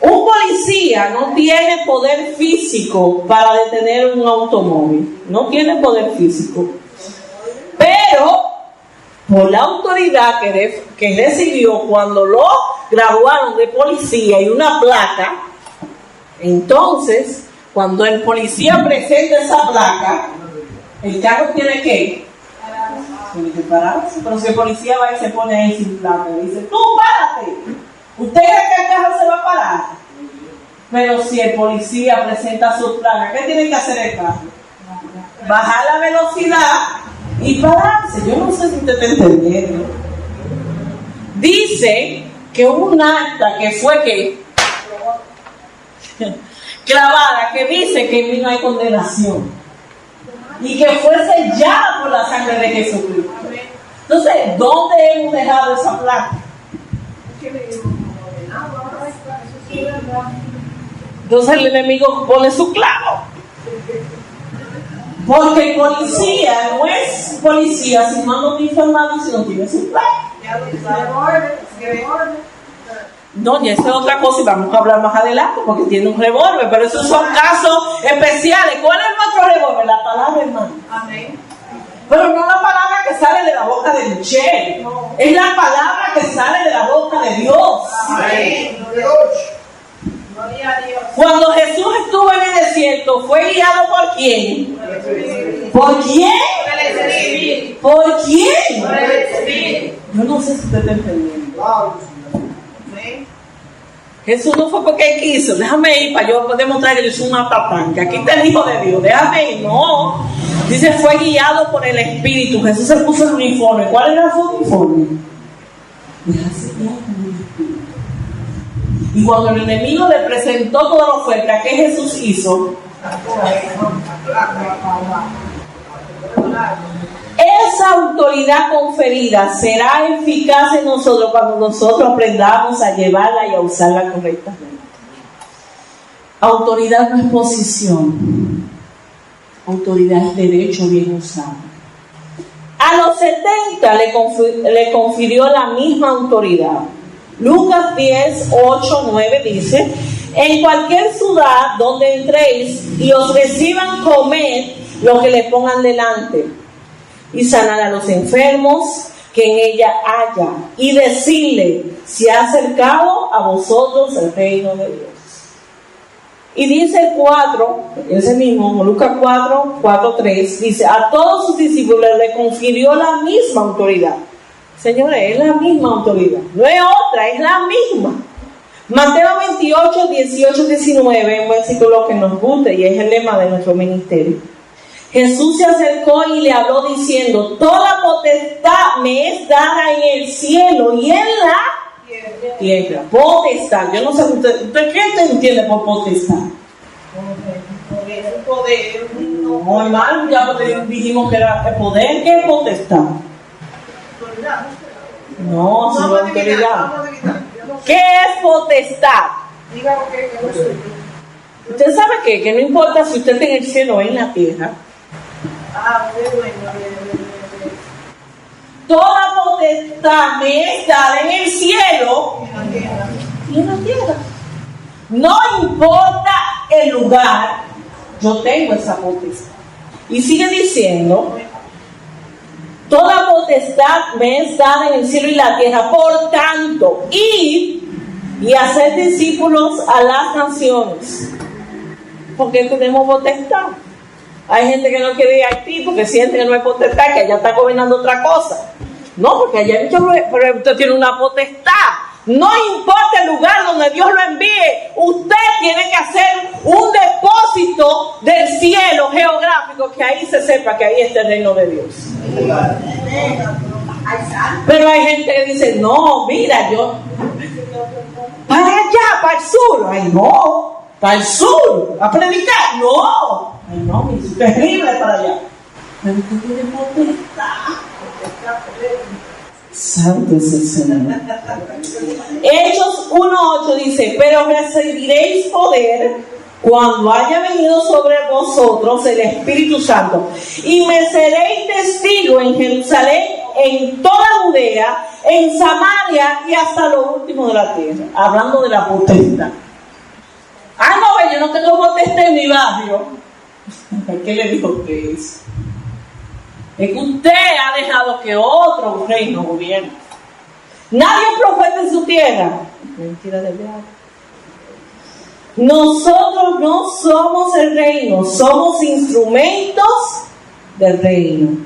Un policía no tiene poder físico para detener un automóvil, no tiene poder físico, pero por la autoridad que recibió cuando lo graduaron de policía y una placa, entonces cuando el policía presenta esa placa, el carro tiene que pararse, pero si el policía va y se pone ahí sin placa y dice, tú párate, ¿usted cree que el carro se va a parar? Pero si el policía presenta su placa, ¿qué tiene que hacer el carro? Bajar la velocidad y pararse. Yo no sé si usted está entendiendo. Dice que hubo un acta que fue clavada, que dice que no hay condenación y que fue sellada por la sangre de Jesucristo. Entonces, ¿dónde hemos dejado esa placa? Entonces el enemigo pone su clavo. Porque el policía no es policía si no anda informado, si no tiene su placa. No, ya esa es otra cosa y vamos a hablar más adelante porque tiene un revólver, pero esos son casos especiales. ¿Cuál es nuestro revólver? La palabra, hermano. Amén. Pero no la palabra que sale de la boca de Michelle, es la palabra que sale de la boca de Dios. Amén. Cuando Jesús estuvo en el desierto, ¿fue guiado por quién? ¿Por quién? ¿Por quién? Yo no sé si usted está entendiendo. Jesús no fue porque él quiso, déjame ir para yo demostrar que yo soy una tatán, que aquí está el Hijo de Dios, déjame ir, no. Dice, fue guiado por el Espíritu. Jesús se puso el uniforme. ¿Cuál era su uniforme? Dejarse guiar por el Espíritu. Y cuando el enemigo le presentó toda la oferta, ¿qué Jesús hizo? Esa autoridad conferida será eficaz en nosotros cuando nosotros aprendamos a llevarla y a usarla correctamente. Autoridad no es posición. Autoridad es derecho bien usado. A los 70 le confirió la misma autoridad. Lucas 10, 8, 9 dice: en cualquier ciudad donde entréis y os reciban, comed lo que le pongan delante, y sanar a los enfermos que en ella haya, y decirle: se ha acercado a vosotros el reino de Dios. Y dice el 4, ese mismo, Lucas 4, 4, 3, dice: a todos sus discípulos le confirió la misma autoridad. Señores, es la misma autoridad, no es otra, es la misma. Mateo 28, 18, 19, un versículo que nos gusta y es el lema de nuestro ministerio. Jesús se acercó y le habló diciendo: toda potestad me es dada en el cielo y en la tierra. Potestad. Yo no sé, ¿usted qué te entiende por potestad? Poder. No, hermano, ya dijimos que era el poder. ¿Qué es potestad? No, sino autoridad. ¿Qué es potestad? ¿Usted sabe qué? Que no importa si usted está en el cielo o en la tierra. Toda potestad me es dada en el cielo y en la tierra. No importa el lugar, yo tengo esa potestad. Y sigue diciendo: toda potestad me es dada en el cielo y la tierra. Por tanto, id y hacer discípulos a las naciones. Porque tenemos potestad. Hay gente que no quiere ir a Haití porque siente que no hay potestad, que allá está gobernando otra cosa. No, porque allá hay mucho, pero usted tiene una potestad. No importa el lugar donde Dios lo envíe, usted tiene que hacer un depósito del cielo geográfico, que ahí se sepa que ahí está el reino de Dios. Pero hay gente que dice, no, mira, yo para allá, para el sur. Ay, no, para el sur, a predicar. No, ay, no, es terrible para allá. Pero usted tiene potestad. Santo es el Señor. Hechos 1:8 dice, pero recibiréis poder cuando haya venido sobre vosotros el Espíritu Santo, y me seréis testigo en Jerusalén, en toda Judea, en Samaria y hasta lo último de la tierra. Hablando de la potestad. Ah, no, yo no tengo potestad en mi barrio. ¿Qué le dijo usted eso? Es que usted ha dejado que otro reino gobierne. Nadie es profeta en su tierra. Mentira de diablo. Nosotros no somos el reino, somos instrumentos del reino.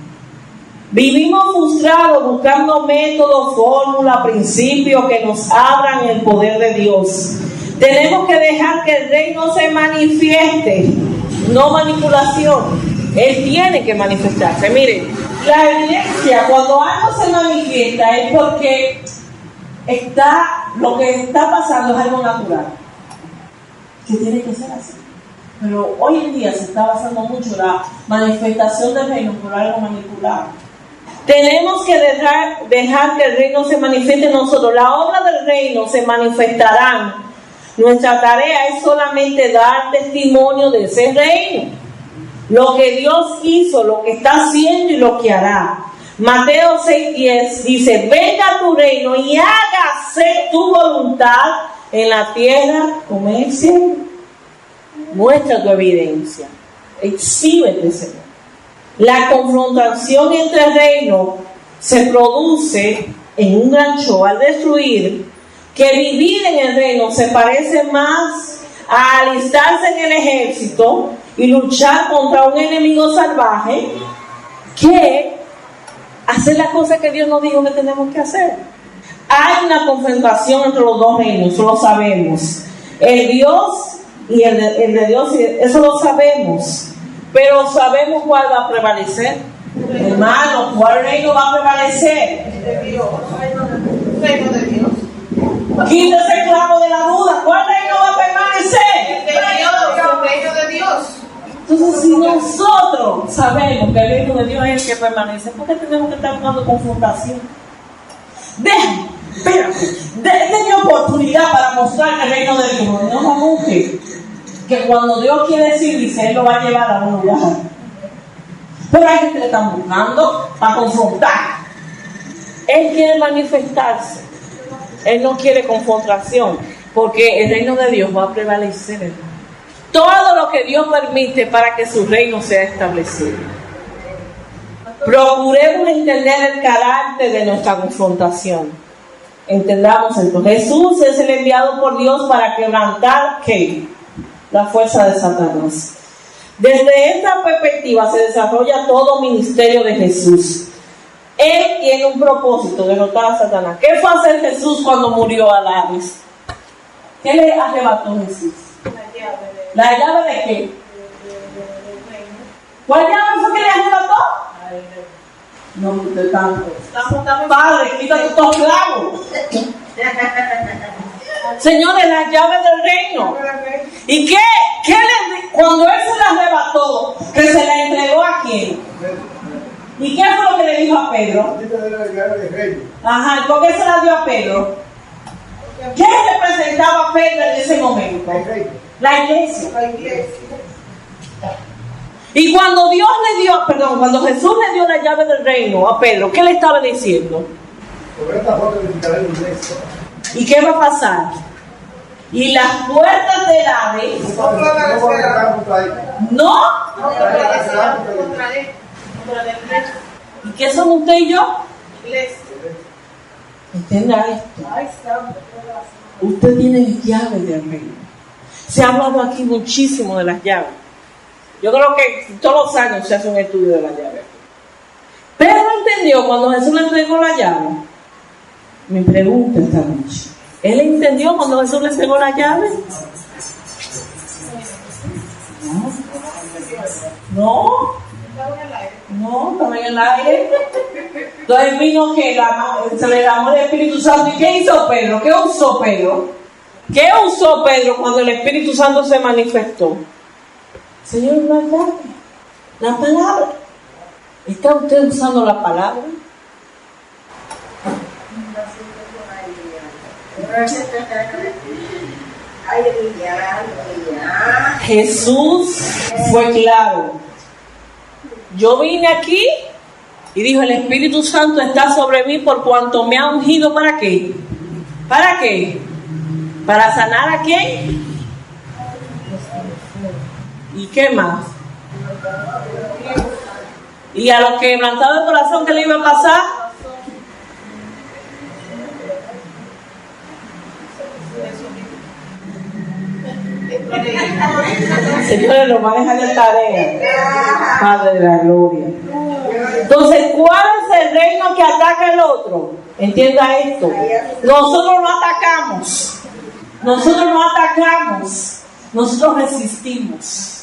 Vivimos frustrados buscando métodos, fórmulas, principios que nos abran el poder de Dios. Tenemos que dejar que el reino se manifieste, no manipulación. Él tiene que manifestarse. Miren, la evidencia, cuando algo se manifiesta, es porque lo que está pasando es algo natural, que tiene que ser así. Pero hoy en día se está basando mucho la manifestación del reino por algo manipulado. Tenemos que dejar que el reino se manifieste en nosotros. La obra del reino se manifestarán. Nuestra tarea es solamente dar testimonio de ese reino. Lo que Dios hizo, lo que está haciendo y lo que hará. Mateo 6:10 dice, venga tu reino y hágase tu voluntad en la tierra como en el cielo. Muestra tu evidencia. Exhíbete, Señor. La confrontación entre reinos se produce en un gran show al destruir, que vivir en el reino se parece más a alistarse en el ejército y luchar contra un enemigo salvaje que hacer las cosas que Dios nos dijo que tenemos que hacer. Hay una confrontación entre los dos reinos, eso lo sabemos. El Dios y el de Dios, eso lo sabemos. Pero sabemos cuál va a prevalecer. Hermano, ¿cuál reino va a prevalecer? De Dios. Reino de Dios. Quítese el clavo de la duda. ¿Cuál reino va a permanecer? De Dios, el reino de Dios. Entonces, si nosotros sabemos que el reino de Dios es el que permanece, ¿por qué tenemos que estar buscando confrontación? Denme oportunidad para mostrar el reino de Dios. No nos busque que cuando Dios quiere decir, dice, Él lo va a llevar a un lugar. Pero hay gente que le están buscando para confrontar. Él quiere manifestarse. Él no quiere confrontación, porque el reino de Dios va a prevalecer. Todo lo que Dios permite para que su reino sea establecido. Procuremos entender el carácter de nuestra confrontación. Entendamos esto. Jesús es el enviado por Dios para quebrantar, ¿qué? La fuerza de Satanás. Desde esta perspectiva se desarrolla todo ministerio de Jesús. Él tiene un propósito, derrotar a Satanás. ¿Qué fue hacer Jesús cuando murió a Hades? ¿Qué le arrebató Jesús? ¿La llave de qué? ¿Cuál llave fue que le arrebató? No, de tanto. Padre, quítate estos clavos. Señores, las llaves del reino. ¿Y qué cuando Él se las arrebató, que se la entregó a quién? ¿Y qué fue lo que le dijo a Pedro? Ajá, ¿y por qué se la dio a Pedro? ¿Qué representaba a Pedro en ese momento? La iglesia. Y cuando cuando Jesús le dio la llave del reino a Pedro, ¿qué le estaba diciendo? ¿Y qué va a pasar? Y las puertas del Hades no. ¿Y qué son usted y yo? Entienda esto. Usted tiene llaves del reino. Se ha hablado aquí muchísimo de las llaves. Yo creo que todos los años se hace un estudio de las llaves. Pedro entendió cuando Jesús le entregó la llave. Mi pregunta esta noche: ¿Él entendió cuando Jesús le entregó la llave? No, estaba en el aire. Entonces vino que se le derramó el Espíritu Santo. ¿Y qué hizo Pedro? ¿Qué usó Pedro? ¿Qué usó Pedro cuando el Espíritu Santo se manifestó? Señor, la llave, la palabra. ¿Está usted usando la palabra? Jesús fue claro. Yo vine aquí y dijo: el Espíritu Santo está sobre mí por cuanto me ha ungido. ¿Para qué? ¿Para qué? ¿Para sanar a quién? ¿Y qué más? ¿Y a los quebrantados de corazón qué le iba a pasar? Señores, nos va a dejar de tarea, Padre de la gloria. Entonces, ¿cuál es el reino que ataca el otro? Entienda esto. Nosotros no atacamos. Nosotros no atacamos. Nosotros resistimos.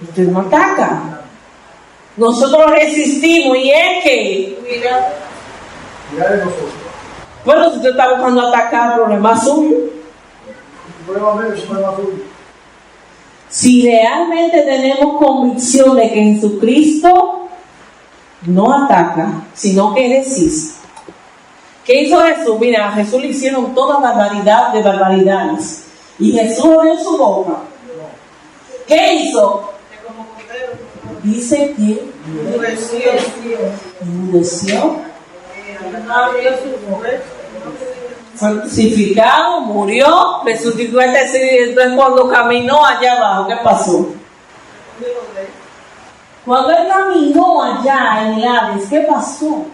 Usted no ataca. Nosotros resistimos. ¿Y es que? Mira de nosotros. Bueno, si usted está buscando atacar, el problema es suyo. Si realmente tenemos convicción de que Jesucristo no ataca, sino que resiste. ¿Qué hizo Jesús? Mira, a Jesús le hicieron toda barbaridad de barbaridades. Y Jesús abrió su boca. ¿Qué hizo? Dice que enmudeció. Fue crucificado, murió, resucitó. Entonces cuando caminó allá abajo, ¿qué pasó? Cuando él caminó allá en el Hades, ¿qué pasó?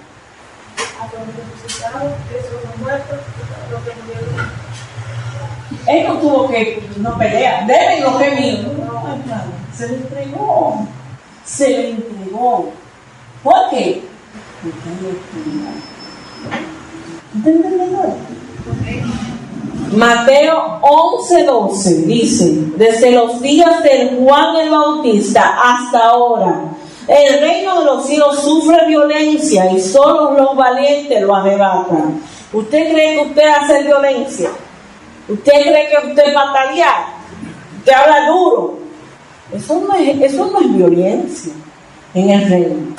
Él no tuvo que no pelear, debe lo que mío. Se le entregó. Se le entregó. ¿Por qué? ¿Usted entendió esto? Mateo 11:12 dice: desde los días de Juan el Bautista hasta ahora, el reino de los cielos sufre violencia y solo los valientes lo arrebatan. ¿Usted cree que usted hace violencia? ¿Usted cree que usted batallar? ¿Usted habla duro? Eso no es violencia en el reino.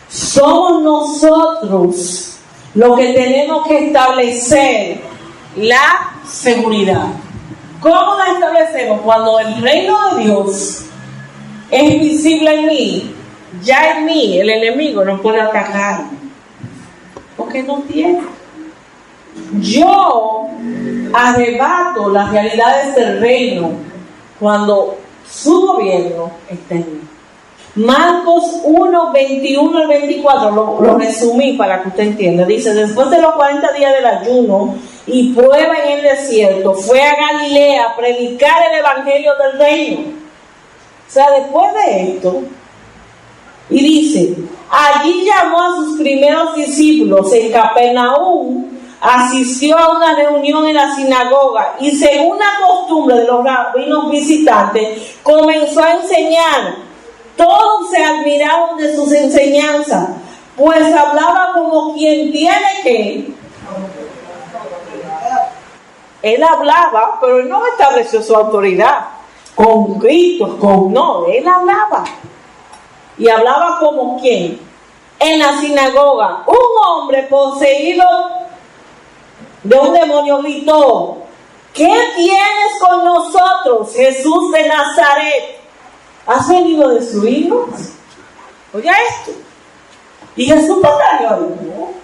Somos nosotros los que tenemos que establecer la seguridad. ¿Cómo la establecemos? Cuando el reino de Dios es visible en mí, ya en mí el enemigo no puede atacar, porque no tiene. Yo arrebato las realidades del reino cuando su gobierno está en mí. Marcos 1, 21 al 24, lo resumí para que usted entienda. Dice: después de los 40 días del ayuno y prueba en el desierto, fue a Galilea a predicar el evangelio del reino. O sea, después de esto, y dice: allí llamó a sus primeros discípulos en Capernaum, asistió a una reunión en la sinagoga y, según la costumbre de los rabinos visitantes, comenzó a enseñar. Todos se admiraron de sus enseñanzas, pues hablaba como quien tiene que. Él hablaba, pero él no estableció su autoridad con gritos, él hablaba. Y hablaba como quien. En la sinagoga, un hombre poseído de un demonio gritó: ¿qué tienes con nosotros, Jesús de Nazaret? ¿Has venido a destruirnos? Oiga esto. Y Jesús batalló.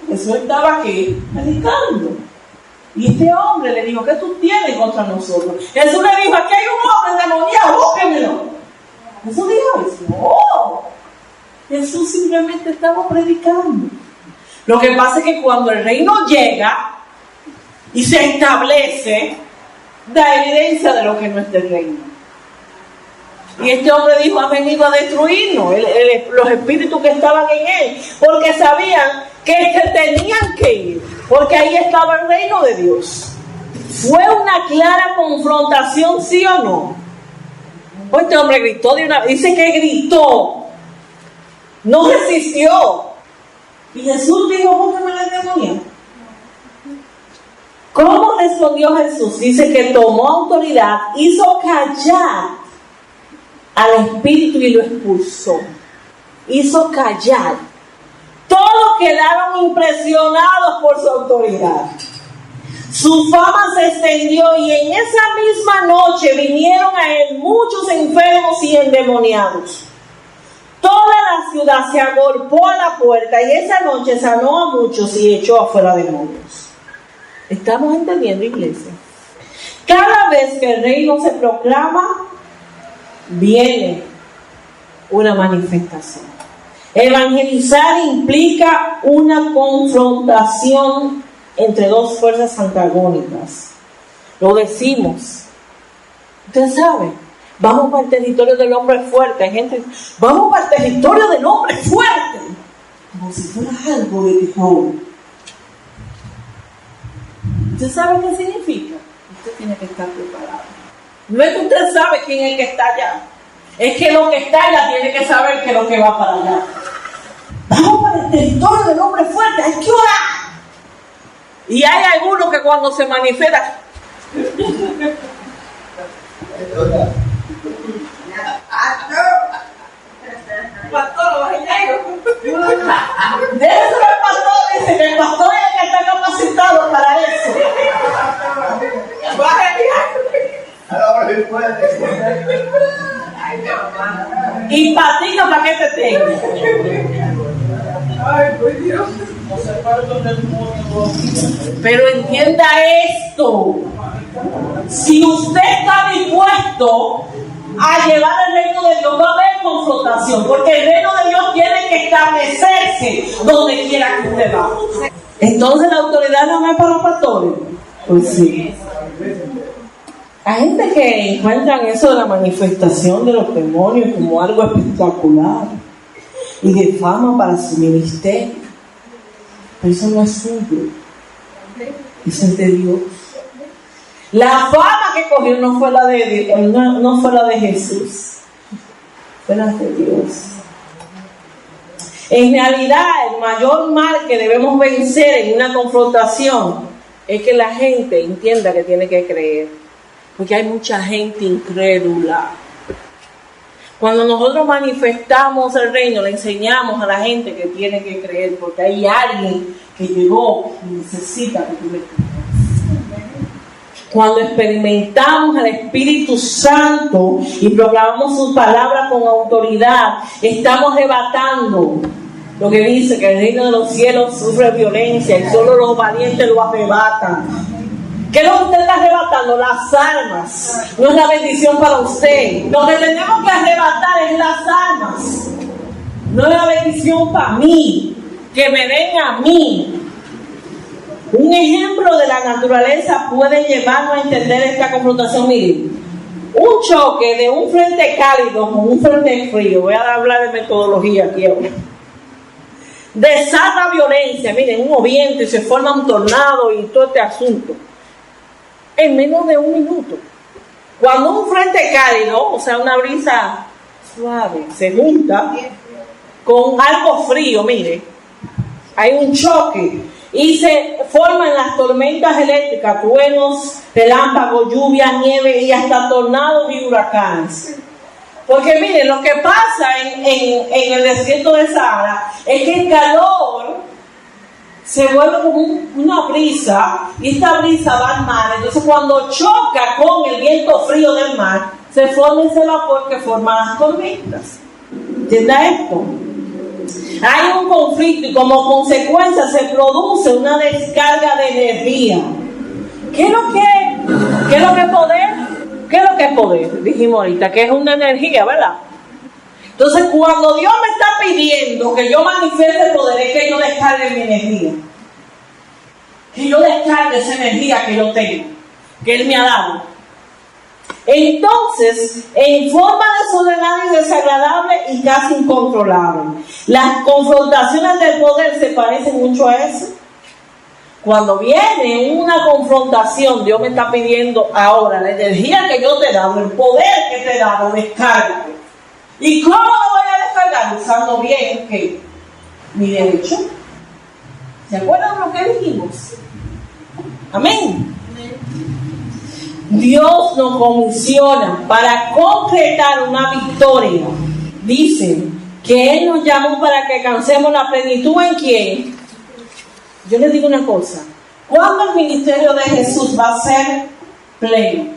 Jesús estaba aquí predicando. Y este hombre le dijo: ¿qué tú tienes contra nosotros? Jesús le dijo: aquí hay un hombre endemoniado, búsquemelo. Jesús dijo eso. No. Jesús simplemente estaba predicando. Lo que pasa es que cuando el reino llega y se establece, da evidencia de lo que no es del reino. Y este hombre dijo: ha venido a destruirnos, los espíritus que estaban en él, porque sabían que se tenían que ir, porque ahí estaba el reino de Dios. ¿Fue una clara confrontación, sí o no? Pues este hombre gritó de una, dice que gritó, no resistió. Y Jesús dijo, bótame la demonia. ¿Cómo respondió Jesús? Dice que tomó autoridad, hizo callar al espíritu y lo expulsó. Hizo callar. Todos quedaron impresionados por su autoridad. Su fama se extendió y en esa misma noche vinieron a él muchos enfermos y endemoniados. Toda la ciudad se agolpó a la puerta y esa noche sanó a muchos y echó afuera demonios. ¿Estamos entendiendo, iglesia? Cada vez que el reino se proclama, viene una manifestación. Evangelizar implica una confrontación entre dos fuerzas antagónicas. Lo decimos. Usted sabe, vamos para el territorio del hombre fuerte. Hay gente, vamos para el territorio del hombre fuerte. Como si fuera algo de terror. ¿Usted sabe qué significa? Usted tiene que estar preparado. No es que usted sabe quién es el que está allá. Es que lo que está allá tiene que saber que es lo que va para allá. Vamos para el territorio del hombre fuerte. Hay que orar. Y hay algunos que cuando se manifiestan, pastor, los negros. Déjese el pastor, dice que el pastor es el que está capacitado para eso. Y patina para que te tenga. Ay, pues Dios. Pero entienda esto. Si usted está dispuesto a llevar el reino de Dios, va a haber confrontación, porque el reino de Dios tiene que establecerse donde quiera que usted va. Entonces la autoridad no es para los pastores. Pues sí. Hay gente que encuentra eso de la manifestación de los demonios como algo espectacular y de fama para su ministerio. Pero eso no es suyo. Eso es de Dios. La fama que cogió no fue la de no fue la de Jesús, fue la de Dios. En realidad, el mayor mal que debemos vencer en una confrontación es que la gente entienda que tiene que creer, porque hay mucha gente incrédula. Cuando nosotros manifestamos el reino, le enseñamos a la gente que tiene que creer, porque hay alguien que llegó y necesita que tú le creas. Cuando experimentamos al Espíritu Santo y proclamamos su palabra con autoridad, estamos arrebatando lo que dice que el reino de los cielos sufre violencia y solo los valientes lo arrebatan. ¿Qué es lo que usted está arrebatando? Las almas. No es la bendición para usted. Lo que tenemos que arrebatar es las almas. No es la bendición para mí. Que me den a mí. Un ejemplo de la naturaleza puede llevarnos a entender esta confrontación. Miren, un choque de un frente cálido con un frente frío. Voy a hablar de metodología aquí ahora. Desata violencia. Miren, un viento y se forma un tornado y todo este asunto. En menos de un minuto. Cuando un frente cálido, o sea, una brisa suave, se junta con algo frío, mire, hay un choque y se forman las tormentas eléctricas, truenos, relámpagos, lluvia, nieve y hasta tornados y huracanes. Porque miren, lo que pasa en el desierto de Sahara es que el calor se vuelve como una brisa y esta brisa va al mar. Entonces cuando choca con el viento frío del mar, se forma ese vapor que forma las tormentas. ¿Entiendes esto? Hay un conflicto y como consecuencia se produce una descarga de energía. ¿Qué es lo que es poder? ¿Qué es lo que es poder? Dijimos ahorita que es una energía, ¿verdad? Entonces, cuando Dios me está pidiendo que yo manifieste el poder, es que yo descargue mi energía. Que yo descargue esa energía que yo tengo, que Él me ha dado. Entonces, en forma desordenada y desagradable y casi incontrolable. Las confrontaciones del poder se parecen mucho a eso. Cuando viene una confrontación, Dios me está pidiendo ahora la energía que yo te he dado, el poder que te he dado, descarga. ¿Y cómo lo voy a descargar? Usando bien ¿qué? Mi derecho. ¿Se acuerdan de lo que dijimos? Amén. Dios nos comisiona para concretar una victoria. Dice que Él nos llamó para que alcancemos la plenitud ¿en quién? Yo les digo una cosa. ¿Cuándo el ministerio de Jesús va a ser pleno?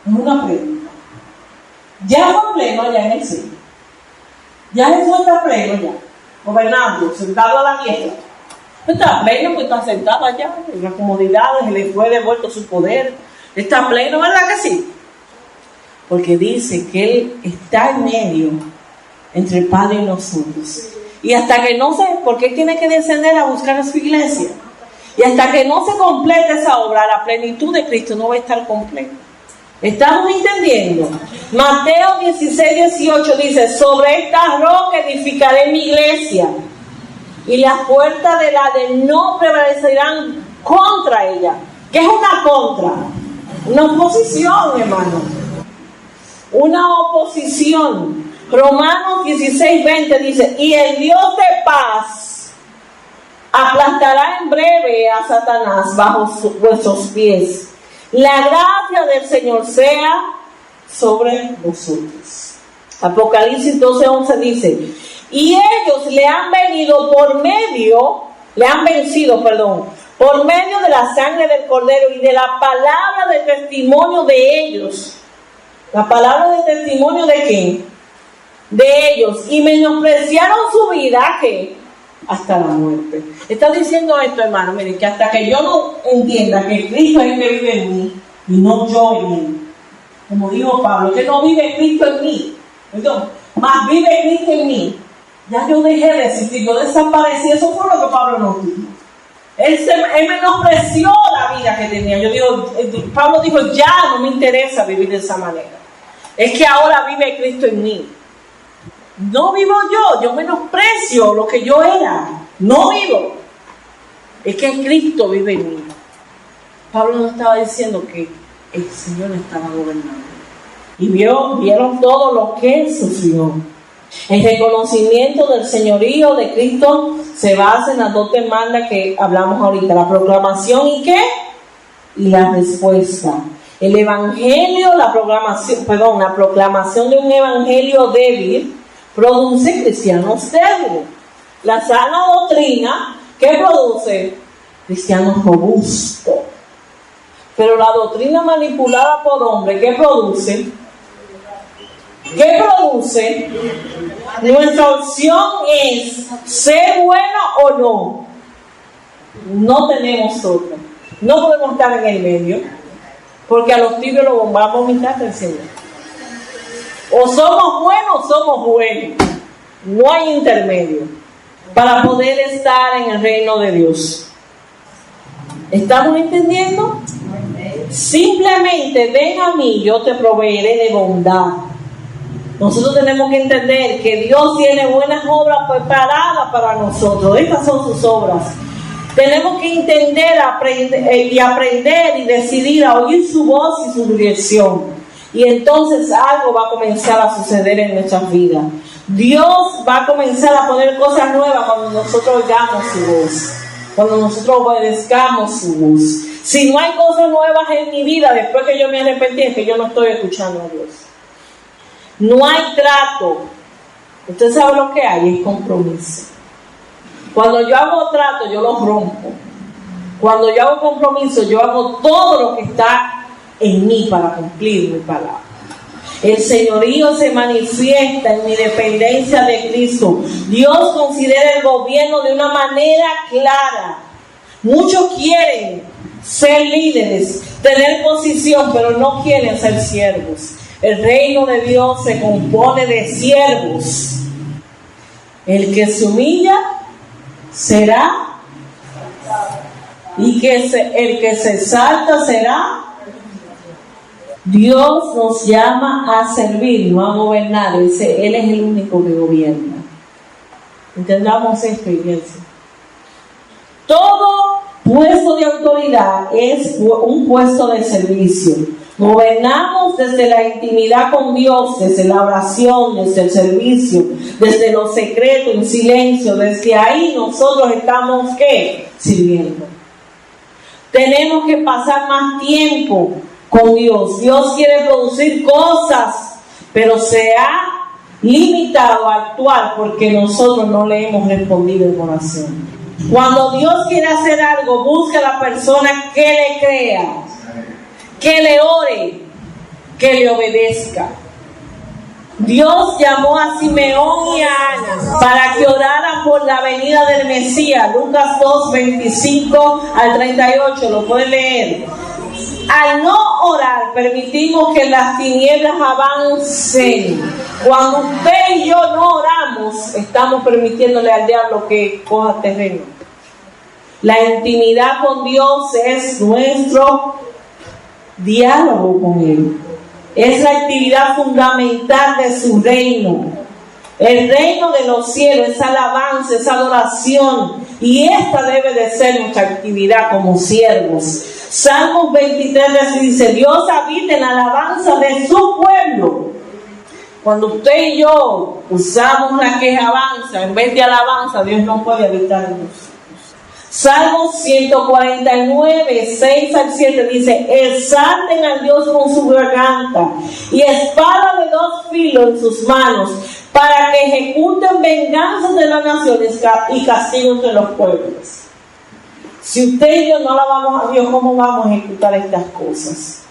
Es una pregunta. Ya fue pleno allá en el cielo. Ya Jesús está pleno ya. Gobernando, sentado a la diestra. Está pleno, pues está sentado allá en las comodidades, se le fue devuelto su poder. Está pleno, ¿verdad que sí? Porque dice que Él está en medio entre el Padre y nosotros. Y hasta que no se, porque Él tiene que descender a buscar a su iglesia. Y hasta que no se complete esa obra, la plenitud de Cristo no va a estar completa. ¿Estamos entendiendo? Mateo 16:18 dice: sobre esta roca edificaré mi iglesia, y las puertas del Hades no prevalecerán contra ella. ¿Qué es una contra? Una oposición, hermano. Una oposición. Romanos 16:20 dice: y el Dios de paz aplastará en breve a Satanás bajo vuestros pies. La gracia del Señor sea sobre vosotros. Apocalipsis 12:11 dice: y ellos le han vencido por medio de la sangre del Cordero y de la palabra de testimonio de ellos. ¿La palabra de testimonio de quién? De ellos. Y menospreciaron su vida, ¿qué? Hasta la muerte. Está diciendo esto, hermano, miren, que hasta que yo no entienda que Cristo es el que vive en mí y no yo en él. Como dijo Pablo, que no vive Cristo en mí, entonces, más vive Cristo en mí. Ya yo dejé de existir, yo desaparecí. Eso fue lo que Pablo nos dijo. Él menospreció la vida que tenía. Pablo dijo: ya no me interesa vivir de esa manera. Es que ahora vive Cristo en mí. No vivo yo menosprecio lo que yo era. No vivo. Es que Cristo vive en mí. Pablo nos estaba diciendo que el Señor estaba gobernando. Y vieron todo lo que Él sufrió. El reconocimiento del señorío de Cristo se basa en las dos demandas que hablamos ahorita: la proclamación y ¿qué? Y la respuesta. El evangelio, la proclamación de un evangelio débil produce cristianos débiles. La sana doctrina, ¿qué produce? Cristianos robustos. Pero la doctrina manipulada por hombres, ¿qué produce? ¿Qué produce? Nuestra opción es ser bueno o no. No tenemos otra. No podemos estar en el medio, porque a los tibios los vamos a vomitar del Señor. O somos buenos o somos buenos. No hay intermedio para poder estar en el reino de Dios. ¿Estamos entendiendo? Simplemente ven a mí, yo te proveeré de bondad. Nosotros tenemos que entender que Dios tiene buenas obras preparadas para nosotros. Estas son sus obras. Tenemos que entender, aprender y decidir a oír su voz y su dirección. Y entonces algo va a comenzar a suceder en nuestras vidas. Dios va a comenzar a poner cosas nuevas cuando nosotros oigamos su voz, cuando nosotros obedezcamos su voz. Si no hay cosas nuevas en mi vida después que yo me arrepentí, es que yo no estoy escuchando a Dios. No hay trato. Usted sabe lo que hay, es compromiso. Cuando yo hago trato, yo lo rompo. Cuando yo hago compromiso, yo hago todo lo que está en mí para cumplir mi palabra. El señorío se manifiesta en mi dependencia de Cristo. Dios considera el gobierno de una manera clara. Muchos quieren ser líderes, tener posición, pero no quieren ser siervos. El reino de Dios se compone de siervos. El que se humilla será, y el que se exalta será. Dios nos llama a servir, no a gobernar. Él es el único que gobierna. Entendamos esto, iglesia. Todo puesto de autoridad es un puesto de servicio. Gobernamos desde la intimidad con Dios, desde la oración, desde el servicio, desde lo secreto, en silencio. Desde ahí nosotros estamos, ¿qué? Sirviendo. Tenemos que pasar más tiempo con Dios. Dios quiere producir cosas, pero se ha limitado a actuar porque nosotros no le hemos respondido en oración. Cuando Dios quiere hacer algo, busca a la persona que le crea, que le ore, que le obedezca. Dios llamó a Simeón y a Ana para que oraran por la venida del Mesías. Lucas 2, 25 al 38, lo pueden leer. Al no orar, permitimos que las tinieblas avancen. Cuando usted y yo no oramos, estamos permitiéndole al diablo que coja terreno. La intimidad con Dios es nuestro diálogo con Él. Es la actividad fundamental de su reino. El reino de los cielos es alabanza, es adoración. Y esta debe de ser nuestra actividad como siervos. Salmos 23 dice: Dios habita en la alabanza de su pueblo. Cuando usted y yo usamos la quejabanza en vez de alabanza, Dios no puede habitar en nosotros. Salmos 149, 6 al 7 dice: exalten al Dios con su garganta y espada de dos filos en sus manos, para que ejecuten venganza de las naciones y castigos de los pueblos. Si usted y yo no alabamos a Dios, ¿cómo vamos a ejecutar estas cosas?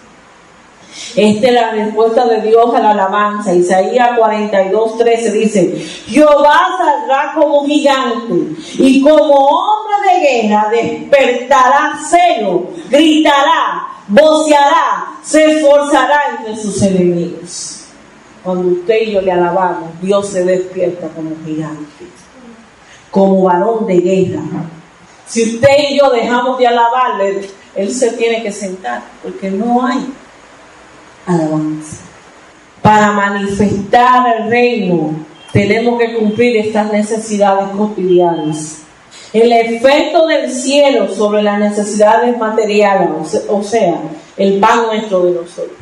Esta es la respuesta de Dios a la alabanza. Isaías 42, 13 dice: Jehová saldrá como gigante y como hombre de guerra, despertará celo, gritará, voceará, se esforzará entre sus enemigos. Cuando usted y yo le alabamos, Dios se despierta como gigante, como varón de guerra. Si usted y yo dejamos de alabarle, Él se tiene que sentar, porque no hay alabanza. Para manifestar el reino, tenemos que cumplir estas necesidades cotidianas. El efecto del cielo sobre las necesidades materiales, o sea, el pan nuestro de nosotros.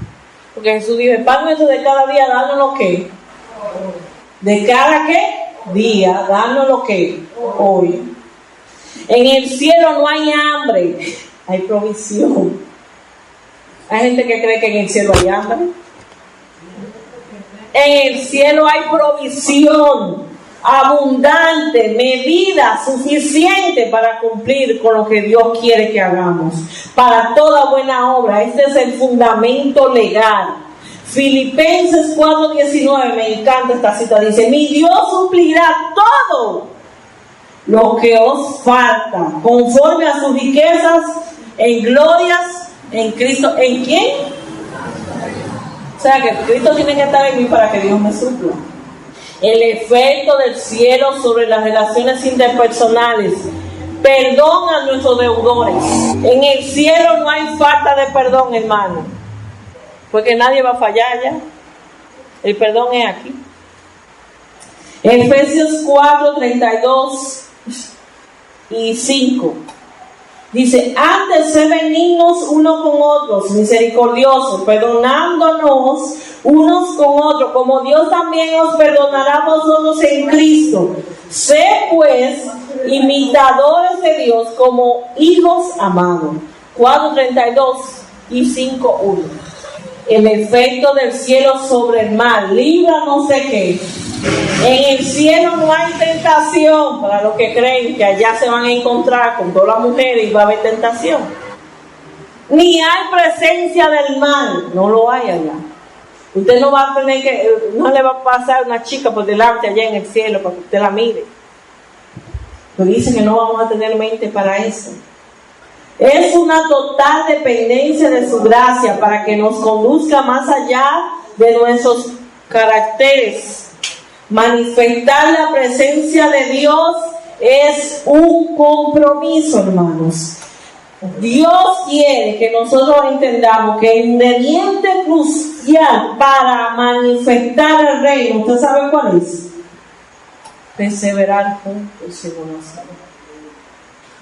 Porque Jesús dijo: el pan nuestro de cada día, danos lo que. ¿De cada qué? Día, danos lo que. Hoy. En el cielo no hay hambre, hay provisión. Hay gente que cree que en el cielo hay hambre. En el cielo hay provisión abundante, medida suficiente para cumplir con lo que Dios quiere que hagamos. Para toda buena obra, este es el fundamento legal. Filipenses 4:19, me encanta esta cita, dice: mi Dios suplirá todo lo que os falta, conforme a sus riquezas en glorias en Cristo. ¿En quién? O sea que Cristo tiene que estar en mí para que Dios me supla. El efecto del cielo sobre las relaciones interpersonales: perdón a nuestros deudores. En el cielo no hay falta de perdón, hermano, porque nadie va a fallar ya. El perdón es aquí. Efesios 4, 32 y 5 dice: antes sed benignos unos con otros, misericordiosos, perdonándonos unos con otros, como Dios también os perdonará a vosotros en Cristo. Sed pues imitadores de Dios como hijos amados. 4:32 y 5:1. El efecto del cielo sobre el mal: líbranos de qué. En el cielo no hay tentación. Para los que creen que allá se van a encontrar con todas las mujeres y va a haber tentación. Ni hay presencia del mal. No lo hay allá. Usted no va a tener que, no le va a pasar una chica por delante allá en el cielo para que usted la mire. Pero dice que no vamos a tener mente para eso. Es una total dependencia de su gracia para que nos conduzca más allá de nuestros caracteres. Manifestar la presencia de Dios es un compromiso, hermanos. Dios quiere que nosotros entendamos que el ingrediente crucial para manifestar el reino, ¿usted sabe cuál es? Perseverar juntos en oración.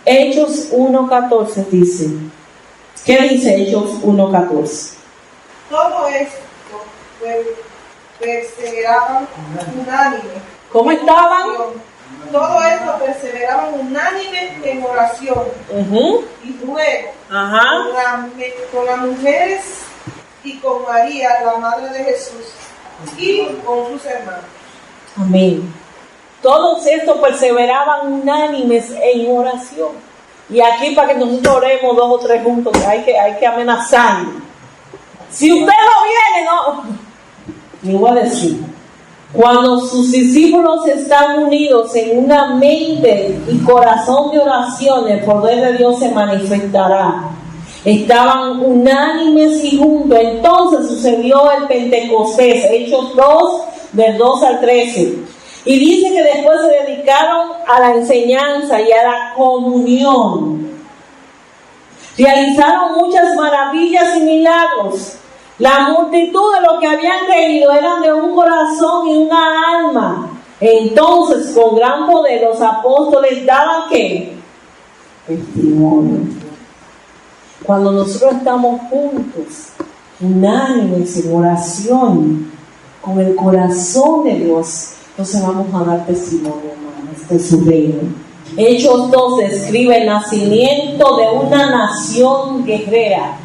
Hechos 1:14 dice. ¿Qué dice Hechos 1:14? Todo esto perseveraban unánime. ¿Cómo estaban? Todo esto perseveraban unánime en oración y ruego con las mujeres y con María, la madre de Jesús, y con sus hermanos. Amén. Todos estos perseveraban unánimes en oración. Y aquí para que nosotros oremos 2 o 3 juntos, hay que amenazar. Si usted no viene, no. Le voy a decir. Cuando sus discípulos están unidos en una mente y corazón de oración, el poder de Dios se manifestará. Estaban unánimes y juntos. Entonces sucedió el Pentecostés, Hechos 2, del 2 al 13. Y dice que después se dedicaron a la enseñanza y a la comunión. Realizaron muchas maravillas y milagros. La multitud de los que habían creído eran de un corazón y una alma. Entonces, con gran poder, los apóstoles daban ¿qué? Testimonio. Cuando nosotros estamos juntos, unánimes en oración, con el corazón de Dios, entonces vamos a dar testimonio, hermanos, de su reino. Hechos 2 describe el nacimiento de una nación guerrera.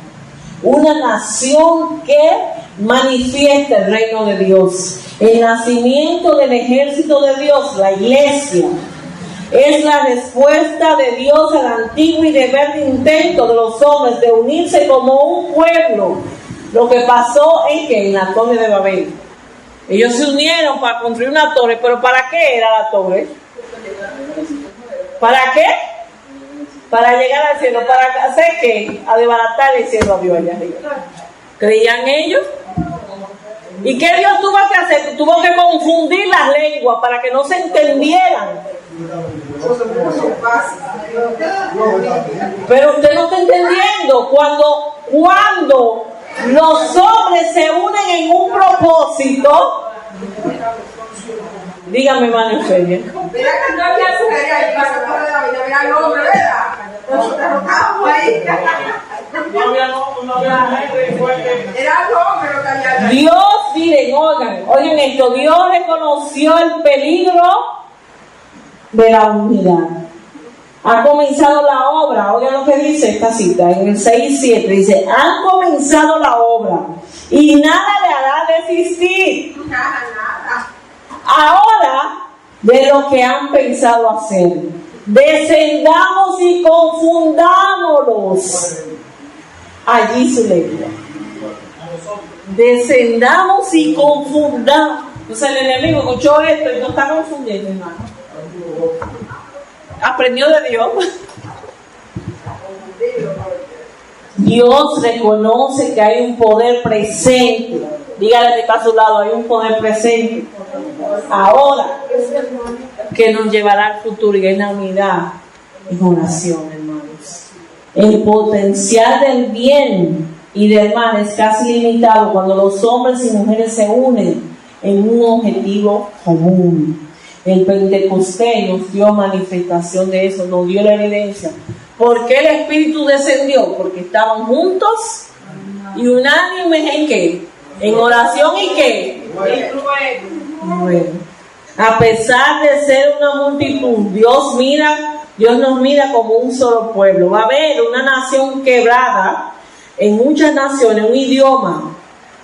Una nación que manifiesta el reino de Dios. El nacimiento del ejército de Dios, la iglesia, es la respuesta de Dios al antiguo y rebelde intento de los hombres de unirse como un pueblo. Lo que pasó en la torre de Babel. Ellos se unieron para construir una torre, pero ¿para qué era la torre? ¿Para qué? Para llegar al cielo. ¿Para hacer qué? A desbaratar el cielo a Dios allá arriba. ¿Creían ellos? ¿Y qué Dios tuvo que hacer? Tuvo que confundir las lenguas para que no se entendieran. Pero usted no está entendiendo. Cuando los hombres se unen en un propósito, dígame, hermano Eugenia. Mira que no había mujer ahí para que fuera de la vida, mira el hombre, ¿verdad? Nosotros estábamos ahí. No había gente y fue que... Era el hombre lo que había ahí. Dios, miren, oigan esto, Dios reconoció el peligro de la unidad. Ha comenzado la obra, oigan lo que dice esta cita, en el 6:7, dice, han comenzado la obra y nada le hará desistir. Nada. Ahora, de lo que han pensado hacer, descendamos y confundámoslos. Allí su lengua. Descendamos y confundamos. Entonces el enemigo escuchó esto y no está confundiendo, hermano. Aprendió de Dios. Dios reconoce que hay un poder presente. Dígale que está a su lado, hay un poder presente. Ahora, que nos llevará al futuro y en la unidad en oración, hermanos. El potencial del bien y del mal es casi limitado cuando los hombres y mujeres se unen en un objetivo común. El Pentecostés nos dio manifestación de eso, nos dio la evidencia. ¿Por qué el Espíritu descendió? Porque estaban juntos y unánimes ¿en qué? En oración y qué? Bueno. A pesar de ser una multitud, Dios nos mira como un solo pueblo. Va a haber una nación quebrada en muchas naciones, un idioma,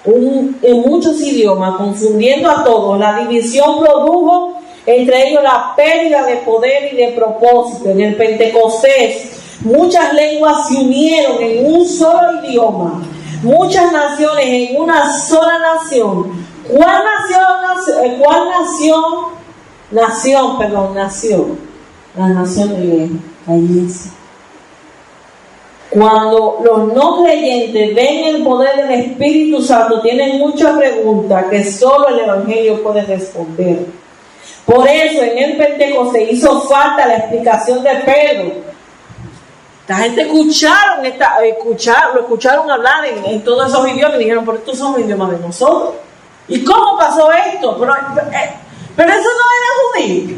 en muchos idiomas, confundiendo a todos. La división produjo entre ellos la pérdida de poder y de propósito. En el Pentecostés, muchas lenguas se unieron en un solo idioma. Muchas naciones en una sola nación. ¿Cuál nación? La nación de la iglesia. Cuando los no creyentes ven el poder del Espíritu Santo, tienen muchas preguntas que solo el Evangelio puede responder. Por eso en el Pentecostés hizo falta la explicación de Pedro. La gente lo escucharon hablar en todos esos idiomas y dijeron, pero estos son los idiomas de nosotros. ¿Y cómo pasó esto? Pero eso no era judío.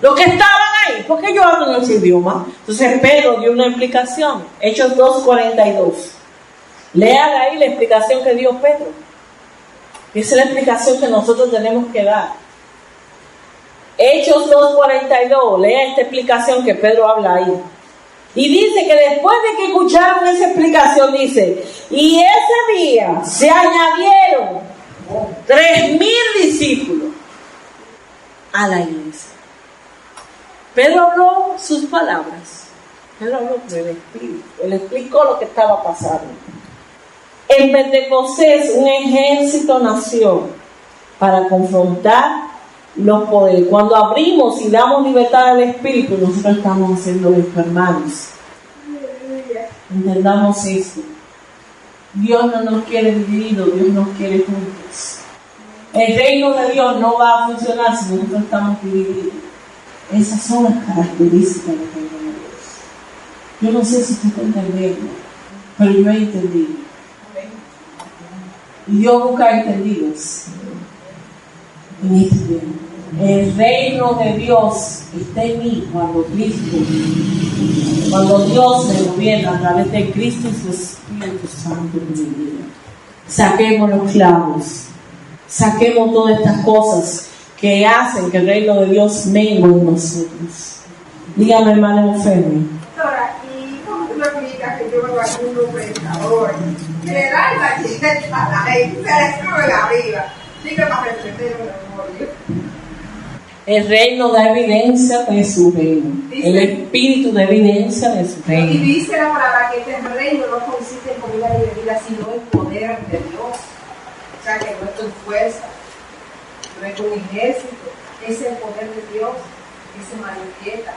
Los que estaban ahí, ¿por qué ellos hablan ese idioma? Entonces Pedro dio una explicación. Hechos 2:42. Lean ahí la explicación que dio Pedro. Esa es la explicación que nosotros tenemos que dar. Hechos 2:42. Lea esta explicación que Pedro habla ahí. Y dice que después de que escucharon esa explicación, dice, y ese día se añadieron 3,000 discípulos a la iglesia. Pedro habló sus palabras. Pedro habló del Espíritu. Él explicó lo que estaba pasando. En Pentecostés un ejército nació para confrontar los poderes. Cuando abrimos y damos libertad al Espíritu, nosotros estamos haciendo esto, hermanos. Entendamos esto. Dios no nos quiere divididos, Dios nos quiere juntos. El reino de Dios no va a funcionar si nosotros estamos divididos. Esas son las características del reino de Dios. Yo no sé si usted está entendiendo, pero yo he entendido. Y Dios busca entendidos en este tiempo. El reino de Dios está en mí cuando Dios me gobierna a través de Cristo y su Espíritu Santo en mi vida. Saquemos los clavos, saquemos todas estas cosas que hacen que el reino de Dios mengue en nosotros. Dígame, hermano Fermi. Doctora, ¿y cómo tú me explicas que yo veo a un predicador que le da la quieta a la gente, se le sube la arriba? Sigue para representar el memoria. El reino da evidencia de su reino. El Espíritu da evidencia de su reino. Y dice la palabra que este reino no consiste en comida ni bebida, sino en poder de Dios. O sea, que no es con fuerza, no es con ejército, es el poder de Dios que se manifiesta.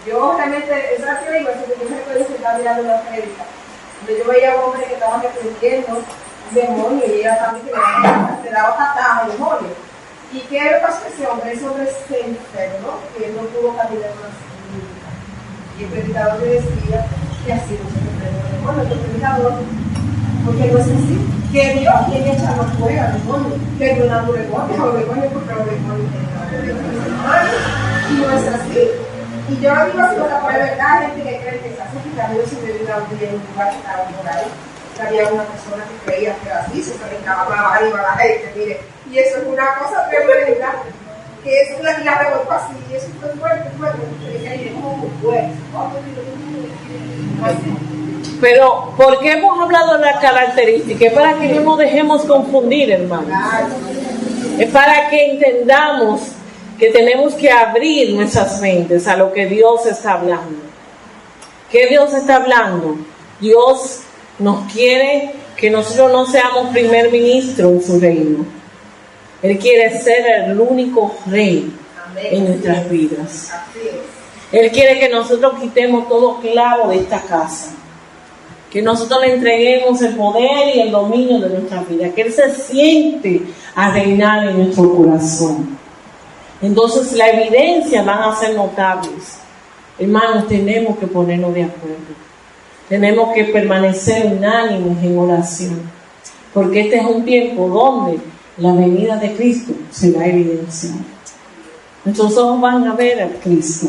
Yo realmente, esa que digo, yo recuerdo que estaba mirando una prédica, donde yo veía a un hombre que estaba reprendiendo un demonio y ella también que le daba patadas al demonio. ¿Y qué le pasó a ese hombre? Ese hombre se enfermó, que no pudo caminar más. Y el predicador le decía que así no se reprende el demonio, el predicador, porque no es así. Que Dios tiene que echarlo fuera al demonio, que no es un demonio, o demonio porque los demonios tienen y no es así. Y yo digo así, para verdad, gente que cree que es así, que a mí se me dio un día en un lugar que estaba por ahí, que había una persona que creía que era así, se predicaba para arriba a la gente, mire. Y eso es una cosa tremenda, que es una la rebotó así, y eso fue fuerte, que como fuerte. Pero, ¿por qué hemos hablado de las características? Es para que no nos dejemos confundir, hermanos. Es para que entendamos que tenemos que abrir nuestras mentes a lo que Dios está hablando. ¿Qué Dios está hablando? Dios nos quiere que nosotros no seamos primer ministro en su reino. Él quiere ser el único rey en nuestras vidas. Él quiere que nosotros quitemos todo clavo de esta casa. Que nosotros le entreguemos el poder y el dominio de nuestra vida. Que Él se siente a reinar en nuestro corazón. Entonces la evidencia van a ser notables. Hermanos, tenemos que ponernos de acuerdo. Tenemos que permanecer unánimes en oración. Porque este es un tiempo donde la venida de Cristo será evidenciada. Nuestros ojos van a ver a Cristo.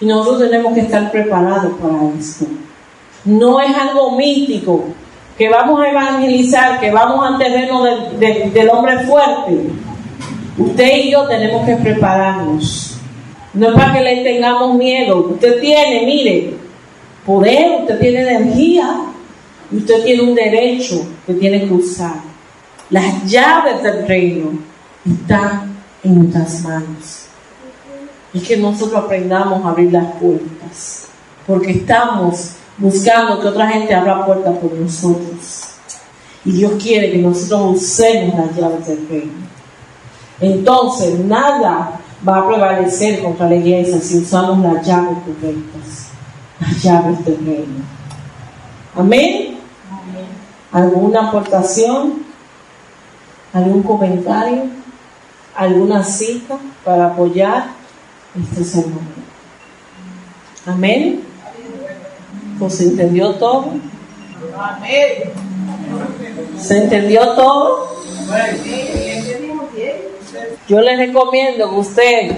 Y nosotros tenemos que estar preparados para esto. No es algo mítico, que vamos a evangelizar, que vamos al terreno del hombre fuerte. Usted y yo tenemos que prepararnos. No es para que le tengamos miedo. Usted tiene, mire, poder, usted tiene energía, y usted tiene un derecho que tiene que usar. Las llaves del reino están en nuestras manos. Es que nosotros aprendamos a abrir las puertas, porque estamos buscando que otra gente abra puertas por nosotros. Y Dios quiere que nosotros usemos las llaves del reino. Entonces, nada va a prevalecer contra la iglesia si usamos las llaves correctas, las llaves del reino. Amén. ¿Alguna aportación? ¿Algún comentario? ¿Alguna cita para apoyar este sermón? Amén. Pues se entendió todo. Amén. ¿Se entendió todo? Yo les recomiendo que usted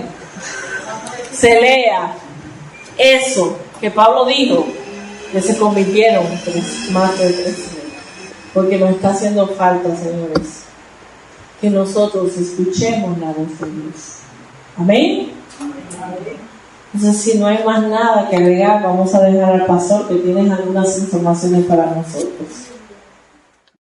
se lea eso que Pablo dijo, que se convirtieron más de 3,000, porque nos está haciendo falta, señores, que nosotros escuchemos la voz de Dios. Amén. Entonces, si no hay más nada que agregar, vamos a dejar al pastor que tiene algunas informaciones para nosotros.